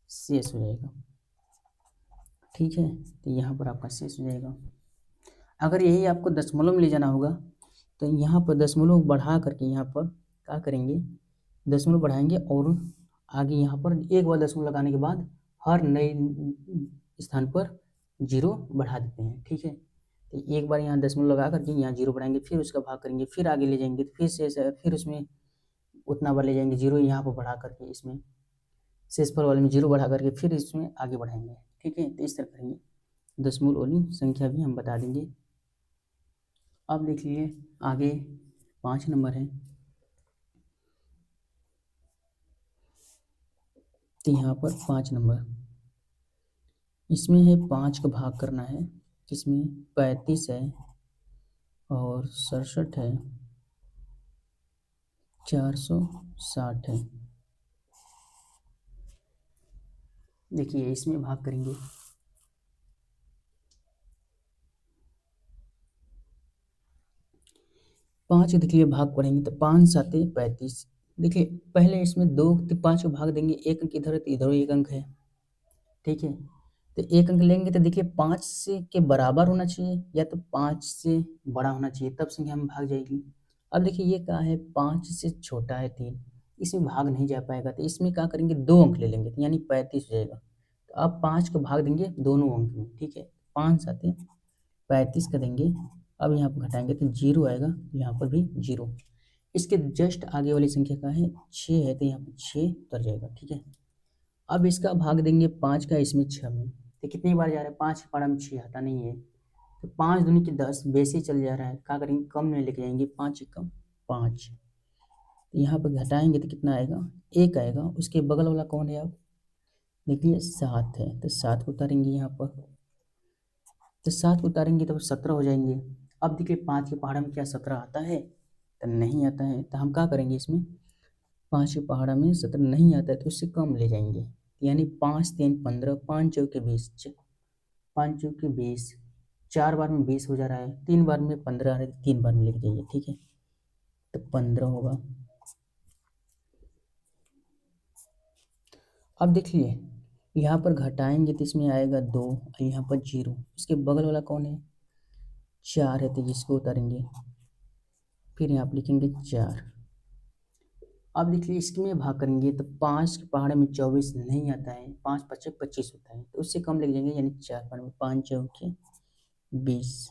शेष हो जाएगा। ठीक है, तो यहाँ पर आपका शेष हो जाएगा। अगर यही आपको दशमलव में ले जाना होगा तो यहाँ पर दशमलव बढ़ा करके यहाँ पर क्या करेंगे, दशमलव बढ़ाएंगे और आगे यहाँ पर एक बार दशमलव लगाने के बाद हर नए स्थान पर जीरो बढ़ा देते हैं। ठीक है, तो एक बार यहाँ दशमलव लगा करके यहाँ जीरो बढ़ाएंगे, फिर उसका भाग करेंगे, फिर आगे ले जाएंगे, फिर शेष है, फिर उसमें उतना बार ले जाएंगे जीरो यहाँ पर बढ़ा करके, इसमें शेषफल वाले में जीरो बढ़ा करके फिर इसमें आगे बढ़ाएंगे। ठीक है, तो इस तरह करेंगे। दशमलव वाली संख्या भी हम बता देंगे। अब देख लीजिए आगे 5 नंबर है, तो यहाँ पर 5 नंबर, इसमें है 5 का भाग करना है, जिसमें 35 है और 67 है, 460 है। देखिए इसमें भाग करेंगे, 5 देखिए भाग पढ़ेंगे तो 5 साते 35। देखिए पहले इसमें 2 तो 5 को भाग देंगे, एक अंक इधर है तो इधर एक अंक है। ठीक है, तो एक अंक लेंगे तो देखिए 5 से के बराबर होना चाहिए या तो 5 से बड़ा होना चाहिए, तब संख्या में भाग जाएगी। अब देखिए ये क्या है, 5 से छोटा है 3, इसमें भाग नहीं जा पाएगा, तो इसमें क्या करेंगे 2 अंक ले लेंगे, तो यानी 35 हो जाएगा। तो अब 5 को भाग देंगे दोनों अंक में। ठीक है, 5 साते 35 का देंगे, अब यहाँ पर घटाएंगे तो जीरो आएगा, यहाँ पर भी जीरो। इसके जस्ट आगे वाली संख्या का है 6 है, तो यहाँ पर 6 उतर जाएगा। ठीक है, अब इसका भाग देंगे 5 का इसमें 6 में, तो कितनी बार जा रहा है, 5 की पारा में 6 आता नहीं है, तो 5 दूनी की 10 वैसे ही चल जा रहा है, क्या करेंगे कम में लेके जाएंगे, 5 एकम 5, यहाँ पर घटाएंगे तो कितना आएगा, 1 आएगा। उसके बगल वाला कौन है, अब देखिए 7 है, तो 7 को उतारेंगे यहाँ पर, तो 7 को उतारेंगे तो 17 हो जाएंगे। अब देखिए 5 के पहाड़ा में क्या 17 आता है, तो नहीं आता है, तो हम क्या करेंगे इसमें, 5 के पहाड़ा में 17 नहीं आता है तो उससे कम ले जाएंगे, यानी 5 3 15, 5 चौके 20, 5 चौके 20, 4 बार में 20 हो जा रहा है, 3 बार में 15 है, 3 बार में लेके जाइए। ठीक है, तो 15 होगा। अब देखिए यहाँ पर घटाएंगे तो इसमें आएगा 2 और यहाँ पर 0, इसके बगल वाला कौन है, 4 है, तो जिसको उतारेंगे, फिर यहाँ पर लिखेंगे 4। अब देखिए इसमें भाग करेंगे तो 5 के पहाड़े में 24 नहीं आता है, 5 5 25 होता है, तो उससे कम लेके जाएंगे, यानी 4 पहाड़े में 5 चौके 20,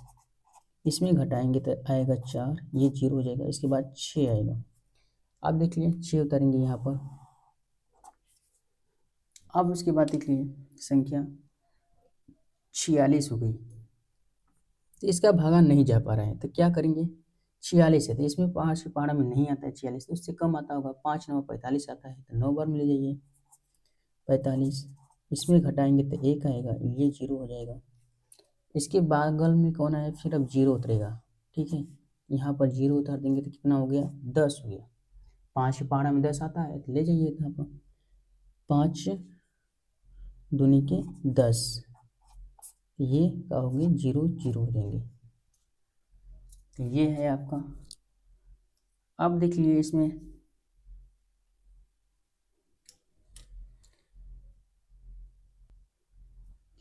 इसमें घटाएंगे तो आएगा 4, ये 0 हो जाएगा। इसके बाद 6 आएगा, अब देख लिए 6 उतारेंगे यहाँ पर। अब उसके बाद देख लिए संख्या 46 हो गई, तो इसका भागा नहीं जा पा रहा है, तो क्या करेंगे, 46 है तो इसमें 5 के पहाड़ा में नहीं आता है 46, तो उससे कम आता होगा, 5 9 45 आता है, तो 9 बार में ले जाइए 45, इसमें घटाएंगे तो 1 आएगा, ये 0 हो जाएगा। इसके बगल में कौन है, फिर अब 0 उतरेगा। ठीक है, यहाँ पर 0 उतार देंगे तो कितना हो गया, 10 हो गया। 5 के पहाड़ा में 10 आता है तो ले जाइए यहाँ पर, 5 दूनी के 10, ये क्या होंगे 0 0 हो जाएंगे, तो ये है आपका। अब देख लीजिए इसमें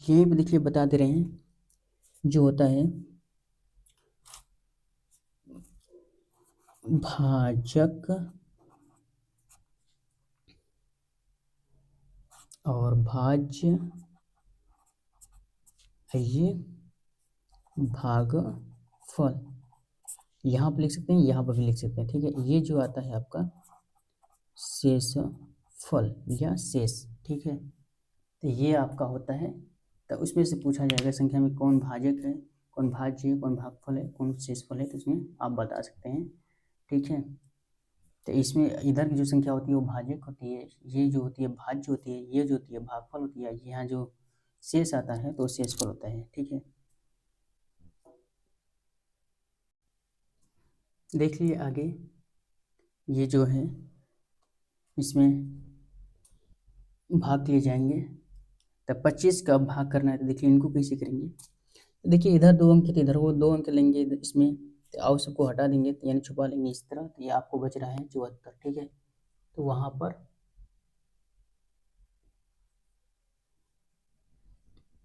यहीं पे देखिए बता दे रहे हैं, जो होता है भाजक और भाज्य, ये भागफल, यहाँ पर लिख सकते हैं, यहाँ पर भी लिख सकते हैं। ठीक है, ये जो आता है आपका शेषफल या शेष। ठीक है, तो ये आपका होता है, तो उसमें से पूछा जाएगा संख्या में कौन भाजक है, कौन भाज्य है, कौन भागफल है, कौन शेषफल है, तो इसमें आप बता सकते हैं। ठीक है, तो इसमें इधर की जो संख्या होती है वो भाजक होती है, ये जो होती है भाज्य होती है, ये जो होती है भागफल होती है, यहाँ जो शेष आता है तो शेषफल होता है। ठीक है, देख लिए आगे, ये जो है इसमें भाग लिए जाएंगे, तो 25 का भाग करना है, तो देखिए इनको कैसे करेंगे, तो देखिए इधर 2 अंक थे, इधर वो 2 अंक लेंगे इसमें, तो आओ सबको हटा देंगे, तो यानी छुपा लेंगे इस तरह, तो ये आपको बच रहा है 74। ठीक है, तो वहाँ पर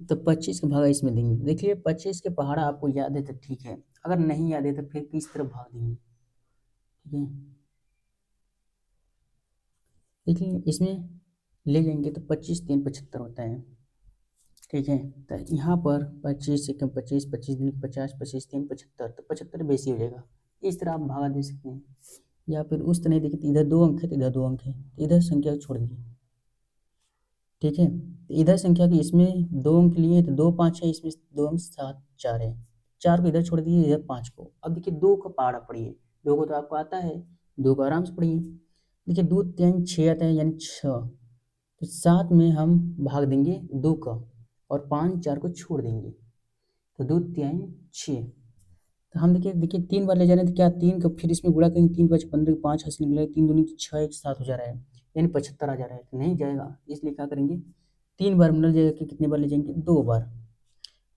तो 25 का भागा इसमें देंगे। देखिए 25 के पहाड़ा आपको याद है तो ठीक है, अगर नहीं याद है तो फिर किस तरफ भाग देंगे। ठीक है, देखिए इसमें ले जाएंगे तो 25 3 75 होता है। ठीक है, तो यहाँ पर 25 एकम 25, 25 दूनी 50, 25 3 75, तो 75 बेसी हो जाएगा। इस तरह आप भागा दे सकते हैं, या फिर उस तरह देखिए तो इधर 2 अंक है तो इधर 2 अंक है, तो इधर संख्या को छोड़ दीजिए। ठीक है, तो इधर संख्या की इसमें 2 अंक लिए तो 2 5 है, इसमें 2 अंक 7 4 है, 4 को इधर छोड़ दीजिए, इधर 5 को। अब देखिए 2 का पहाड़ा पढ़िए, 2 को तो आपको आता है, 2 को आराम से पढ़िए। देखिए 2 3 6 आता है यानी 6, तो 7 में हम भाग देंगे 2 का, और 5 4 को छोड़ देंगे, तो 2 3 6। तो हम देखिए देखिए 3 बार ले जा रहे हैं तो क्या 3 का फिर इसमें गुणा करेंगे, 3 5 15 5 हासिल निकला, 3 दूनी 6 1 7 हो जा रहा है, यानी 75 आ जा रहा है, तो नहीं जाएगा। इसलिए क्या करेंगे, 3 बार मिल जाएगा कि कितने बार ले जाएंगे, 2 बार।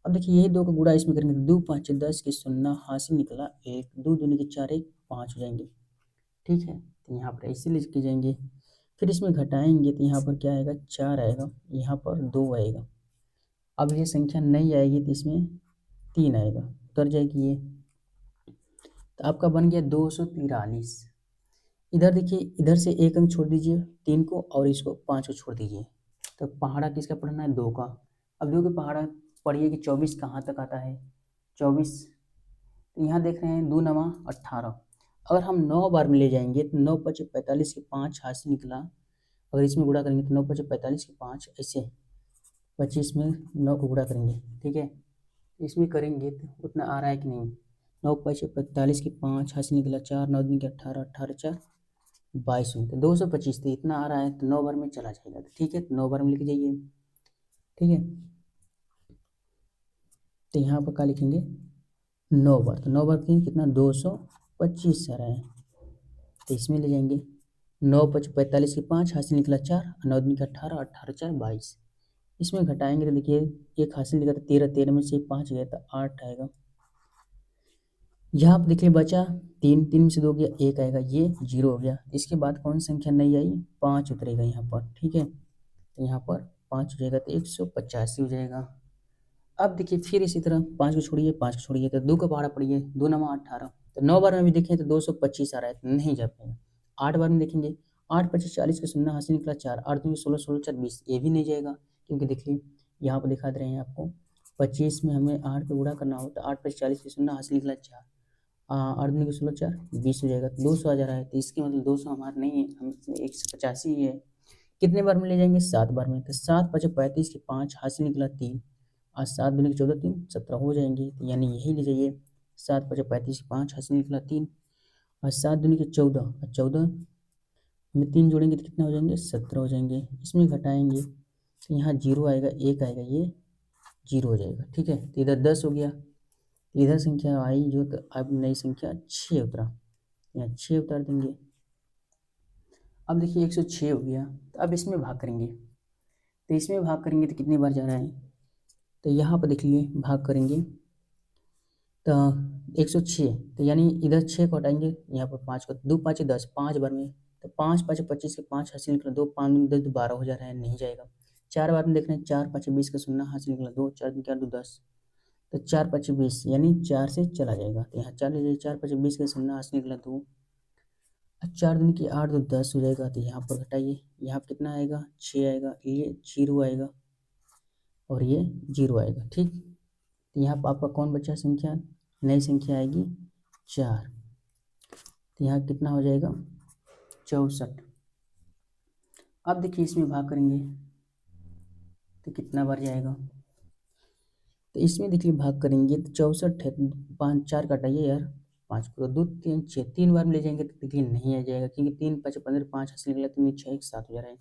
अब देखिए यही 2 का गुणा इसमें करेंगे तो 2 5 10 के 0 हासिल निकला 1, 2 दूनी के 4 1 5 हो जाएंगे। ठीक है, तो यहाँ पर ऐसे लिख जाएंगे। फिर इसमें घटाएंगे तो यहाँ पर क्या आएगा, 4 आएगा, यहाँ पर 2 आएगा। अब ये संख्या नहीं आएगी तो इसमें 3 आएगा, उतर जाएगी ये, तो आपका बन गया 243। इधर देखिए, इधर से 1 अंक छोड़ दीजिए 3 को, और इसको 5 को छोड़ दीजिए, तो पहाड़ा किसका पढ़ना है, 2 का। अब 2 के पहाड़ा पढ़िए कि 24 कहाँ तक आता है, 24, तो यहाँ देख रहे हैं 2 नवा 18। अगर हम 9 बार में ले जाएंगे तो 9 5 45 के 5 हाथ से निकला, अगर इसमें गुणा करेंगे तो 9 5 45 के 5, ऐसे 25 में 9 को गुणा करेंगे। ठीक है, इसमें करेंगे तो उतना आ रहा है कि नहीं, 9 5 45 के 5 हाथ से निकला 4, 9 दिन के 18, 18 4 22 में, तो 225 थे, इतना आ रहा है, तो 9 बार में चला जाएगा। तो ठीक है, तो 9 बार में लिख जाइए। ठीक है, तो यहाँ पर क्या लिखेंगे, 9 बार, तो 9 बार कितना 225 आ रहा है, तो इसमें ले जाएंगे। 9 5 45 के 5 हासिल निकला 4, 9 दिन का 18, 18 4 22, इसमें घटाएंगे तो देखिए एक हासिल निकला 13, 13 में से 5 गया तो 8 आएगा। यहाँ पर देखिए बचा 3, 3 में से 2 गया 1 आएगा, ये 0 हो गया। इसके बाद कौन सी संख्या नहीं आई, 5 उतरेगा यहाँ पर। ठीक है, तो यहाँ पर 5 हो जाएगा तो 185 हो जाएगा। अब देखिए फिर इसी तरह 5 को छोड़िए, 5 को छोड़िए, तो 2 का पहाड़ा पड़िए, 2 नवा 18, तो 9 बार में भी देखें तो 225 आ रहा है, तो नहीं जा पाएगा। 8 बार में देखेंगे, 8 25 40 का 0 हासिल निकला 4, 8 दूनी 16, 16 4 20, ये भी नहीं जाएगा, क्योंकि देखिए यहाँ पर दिखा दे रहे हैं आपको 25 में हमें 8 पे गुणा करना हो, तो 8 25 40 का 0 हासिल निकला 4, 8 दूनी 16 4 20 हो जाएगा, तो 200 आ जा रहा है, तो इसके मतलब 200 हमारा नहीं है, हम 185 ही है। कितने बार में ले जाएंगे, 7 बार में, तो 7 5 35 के 5 हासिल निकला 3, आज 7 दूनी 14 3 17 हो जाएंगे, तो यानी यही ले जाइए। 7 5 35 के 5 हासिल निकला 3, और 7 दूनी के 14, और 14 में 3 जोड़ेंगे तो कितना हो जाएंगे, 17 हो जाएंगे। इसमें घटाएंगे तो यहाँ 0 आएगा, 1 आएगा, ये 0 हो जाएगा। ठीक है, तो इधर 10 हो गया, इधर संख्या आई जो, तो अब नई संख्या 6 उतरा, यहाँ 6 उतार देंगे। अब देखिए 106 हो गया, तो अब इसमें भाग करेंगे, तो इसमें भाग करेंगे तो कितनी बार जा रहा है, तो यहाँ पर देख लीजिए भाग करेंगे तो 106, तो यानी इधर 6 को हटाएंगे, यहाँ पर 5 को, 2 5 10, 5 बार में, तो 5 5 25 के 5 हासिल निकला 2, 5 10 12 हो जा रहा है, नहीं जाएगा। 4 बार में देख रहे हैं, 4 5 20 का 0 हासिल निकला 2, 4 क्या 2 10, तो 4 5 20 यानी 4 से चला जाएगा, तो यहाँ 4 ले जाइए, 4 5 20 का 0 हासिल निकला 2, 4 दिन की 8 2 10 हो जाएगा, तो यहाँ पर घटाइए, यहाँ पर कितना आएगा, 6 आएगा, ये 0 आएगा, और ये 0 आएगा। ठीक, तो यहाँ पर आपका कौन बचा संख्या, नई संख्या आएगी 4, तो यहाँ कितना हो जाएगा 64। अब देखिए इसमें भाग करेंगे तो कितना बार जाएगा, तो इसमें देखिए भाग करेंगे तो 64 है, 5 4 कटाइए यार, 5 को 2 3 6, 3 बार में ले जाएंगे तो देखिए नहीं आ जाएगा, क्योंकि 3 5 15 5 हासिल निकला, 3 6 1 7 हो जा रहा है,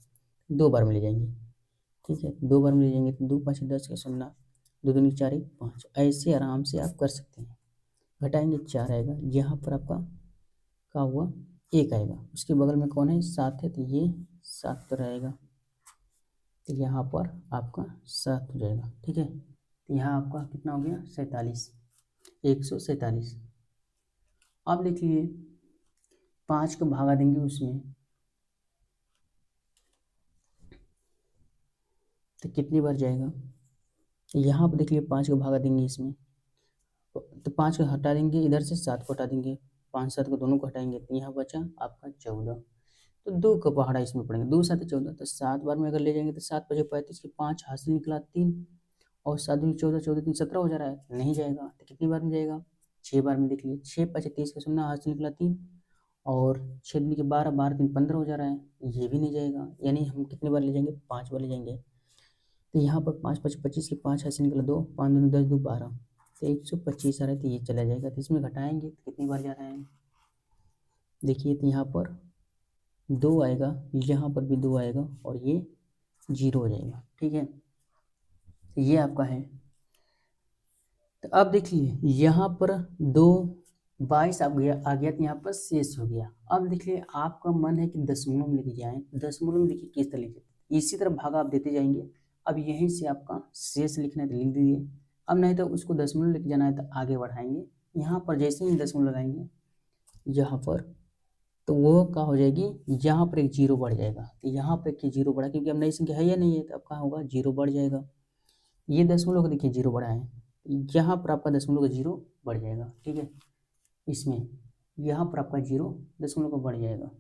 2 बार में ले जाएंगे। ठीक है, 2 बार में ले जाएंगे तो 2 5 10 का 0, 2 दूनी 4 1 5, ऐसे आराम से आप कर सकते हैं। घटाएंगे 4 आएगा, यहाँ पर आपका क्या हुआ, 1 आएगा, उसके बगल में कौन है 7 है, तो ये 7 पर रहेगा, तो यहाँ पर आपका 7 हो जाएगा। ठीक है, तो यहाँ आपका कितना हो गया 47, 147। अब देखिए 5 को भागा देंगे उसमें, तो कितनी बार जाएगा, यहाँ पर देखिए 5 को भागा देंगे इसमें, तो 5 को हटा देंगे इधर से, 7 को हटा देंगे, 5 7 को दोनों को हटाएंगे, तो यहाँ बचा आपका 14। तो 2 का पहाड़ा इसमें पड़ेंगे, 2 7 14, तो 7 बार में अगर ले जाएंगे तो 7 5 35 के 5 हाथ से निकला 3, और 7 दूनी 14, 14 3 17 हो जा रहा है, नहीं जाएगा। तो कितनी बार में जाएगा? 6 बार में। देख लीजिए 6 5 30 का 0 हाथ से निकला 3, और 6 दूनी के 12, 12 3 15 हो जा रहा है, ये भी नहीं जाएगा। यानी हम कितनी बार ले जाएंगे? 5 बार ले जाएंगे। तो यहाँ पर 5 5 25 के 5 हाथ से निकला 2, 5 दूनी 10 2 12, तो 125 आ रहा है, तो ये चला जाएगा। तो इसमें घटाएंगे तो कितनी बार जा रहा है? देखिए तो यहाँ पर 2 आएगा, यहाँ पर भी 2 आएगा, और ये 0 हो जाएगा। ठीक है, तो ये आपका है। तो अब देखिए यहाँ पर 2 22 आ गया, तो यहाँ पर शेष हो गया। अब देखिए आपका मन है कि दशमलव में लेके जाएं, दशमलव में देखिए किस तरह लिखे, इसी तरह भागा आप देते जाएंगे। अब यहीं से आपका शेष लिखना है तो लिख दीजिए, अब नहीं तो उसको दशमलव लेके जाना है तो आगे बढ़ाएंगे। यहाँ पर जैसे ही दशमलव लगाएंगे यहाँ पर, तो वो क्या हो जाएगी, यहाँ पर एक 0 बढ़ जाएगा। तो यहाँ पर एक 0 बढ़ा, क्योंकि अब नई संख्या है या नहीं है, तो अब कहाँ होगा? 0 बढ़ जाएगा। ये दशमलव को देखिए 0 बढ़ा है, यहाँ पर आपका दशमलव का 0 बढ़ जाएगा। ठीक है, इसमें यहाँ पर आपका 0 दशमलव का बढ़ जाएगा।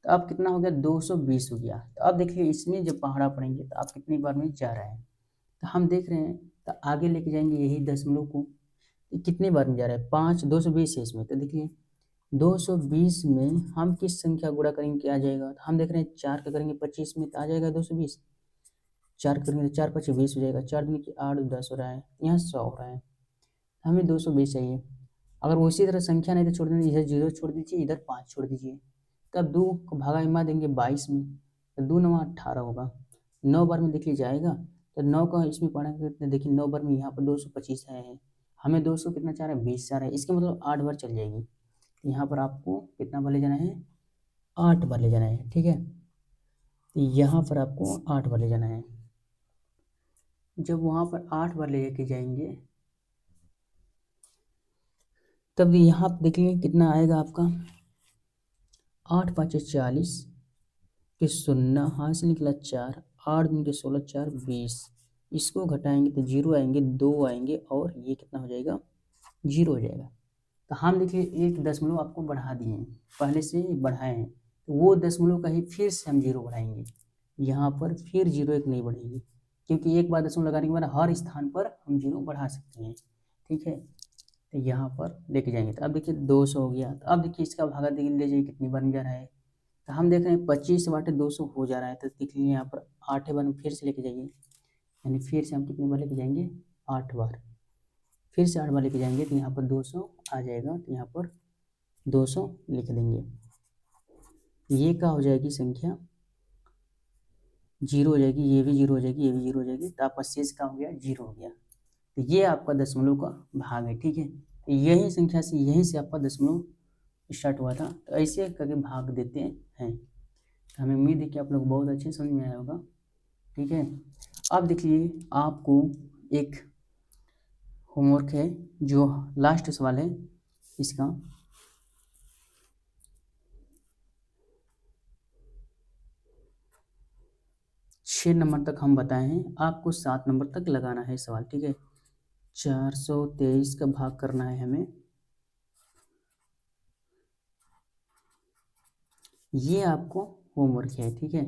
तो अब कितना हो गया? 220 हो गया। तो अब देखिए इसमें जब पहाड़ा पड़ेंगे तो आप कितनी बार में जा रहा है, तो हम देख रहे हैं, तो आगे लेके जाएंगे यही दशमलव को, कितने बार में जा रहा है? 5, 220 है इसमें। तो देखिए 220 में हम किस संख्या गुणा करेंगे क्या आ जाएगा? तो हम देख रहे हैं 4 का करेंगे 25 में, तो आ जाएगा 220। 4 करेंगे तो 4 5 20 हो जाएगा, 4 दूनी की 8 10 हो रहा है, यहाँ 100 हो रहा है, हमें 220 चाहिए। अगर उसी तरह संख्या नहीं तो छोड़ देंगे, इधर 0 छोड़ दीजिए, इधर 5 छोड़ दीजिए। तब 2 को भागा इमा देंगे 22 में, तो 2 9 18 होगा। 9 बार में देखिए जाएगा, तो 9 का इसमें पढ़ा करते देखिए 9 बार में यहाँ पर 225 आया है, हमें 200 कितना चाह रहा है? 20 चाह रहा है, इसके मतलब 8 बार चल जाएगी। तो यहाँ पर आपको कितना बार ले जाना है? 8 बार ले जाना है। ठीक है, तो यहाँ पर आपको 8 बार ले जाना है। जब वहाँ पर 8 बार ले के जाएंगे तब यहाँ पर देखिए कितना आएगा आपका? 8 5 40 के 0 हाथ से निकला 4, 8 दूनी के 16 4 20, इसको घटाएंगे तो 0 आएंगे, 2 आएंगे, और ये कितना हो जाएगा? 0 हो जाएगा। तो हम देखिए एक दशमलव आपको बढ़ा दिए हैं, पहले से बढ़ाए हैं, तो वो दशमलव का ही फिर से हम 0 बढ़ाएंगे, यहाँ पर फिर 0 एक नहीं बढ़ेगी, क्योंकि एक बार दशमलव लगाने के बाद हर स्थान पर हम 0 बढ़ा सकते हैं। ठीक है, तो यहाँ पर लेके जाएंगे। तो अब देखिए 200 हो गया। तो अब देखिए इसका भागा ले जाइए, कितनी बार में जा रहा है? तो हम देख रहे हैं 25 बाटे 200 हो जा रहा है, तो देखिए यहाँ पर 8 बार में फिर से लेके जाइए, यानी फिर से हम कितनी बार लेके जाएंगे? 8 बार। फिर से 8 बार लेके जाएंगे तो यहाँ पर 200 आ जाएगा, तो यहाँ पर 200 लिख देंगे। ये क्या हो जाएगी संख्या? 0 हो जाएगी, ये भी 0 हो जाएगी, ये भी 0 हो जाएगी, तो आपका शेष क्या हो गया? 0 हो गया। तो ये आपका दशमलव का भाग है। ठीक है, तो यही संख्या से यहीं से आपका दशमलव स्टार्ट हुआ था। तो ऐसे करके भाग देते हैं। तो हमें उम्मीद है कि आप लोग बहुत अच्छे समझ में आया होगा। ठीक है, अब देखिए आपको एक होमवर्क है, जो लास्ट सवाल है इसका। छः नंबर तक हम बताए हैं, आपको 7 नंबर तक लगाना है सवाल। ठीक है, 423 का भाग करना है हमें। ये आपको होमवर्क है। ठीक है,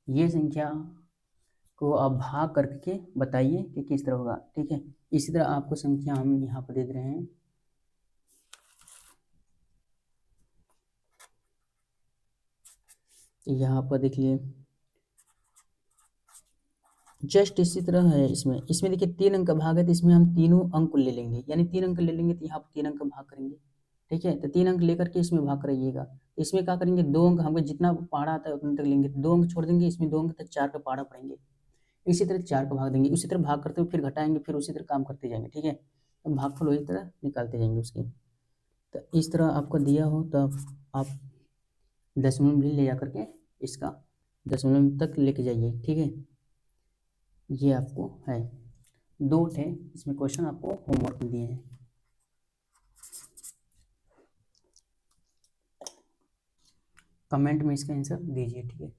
ये संख्या को आप भाग करके बताइए कि किस तरह होगा। ठीक है, इसी तरह आपको संख्या हम यहाँ पर दे रहे हैं। यहाँ पर देखिए जस्ट इसी तरह है। इसमें देखिए 3 अंक का भाग है, तो इसमें हम तीनों अंक ले लेंगे, यानी 3 अंक ले लेंगे, तो यहाँ पर 3 अंक का भाग करेंगे। ठीक है, तो 3 अंक लेकर के इसमें भाग कराइएगा। इसमें क्या करेंगे? 2 अंक, हमको जितना पहाड़ा आता है उतने तक लेंगे, 2 अंक छोड़ देंगे, इसमें 2 अंक तक 4 का पहाड़ा पड़ेंगे। इसी तरह 4 का भाग देंगे, उसी तरह भाग करते हुए फिर घटाएंगे, फिर उसी तरह काम करते जाएंगे। ठीक है, तो भागफल वही तरह निकालते जाएंगे उसकी। तो इस तरह आपको दिया हो तो आप दशमलव भी ले जा करके इसका दशमलव तक लेके जाइए। ठीक है, ये आपको है 2 थे इसमें क्वेश्चन आपको होमवर्क में दिए हैं। कमेंट में इसका आंसर दीजिए। ठीक है।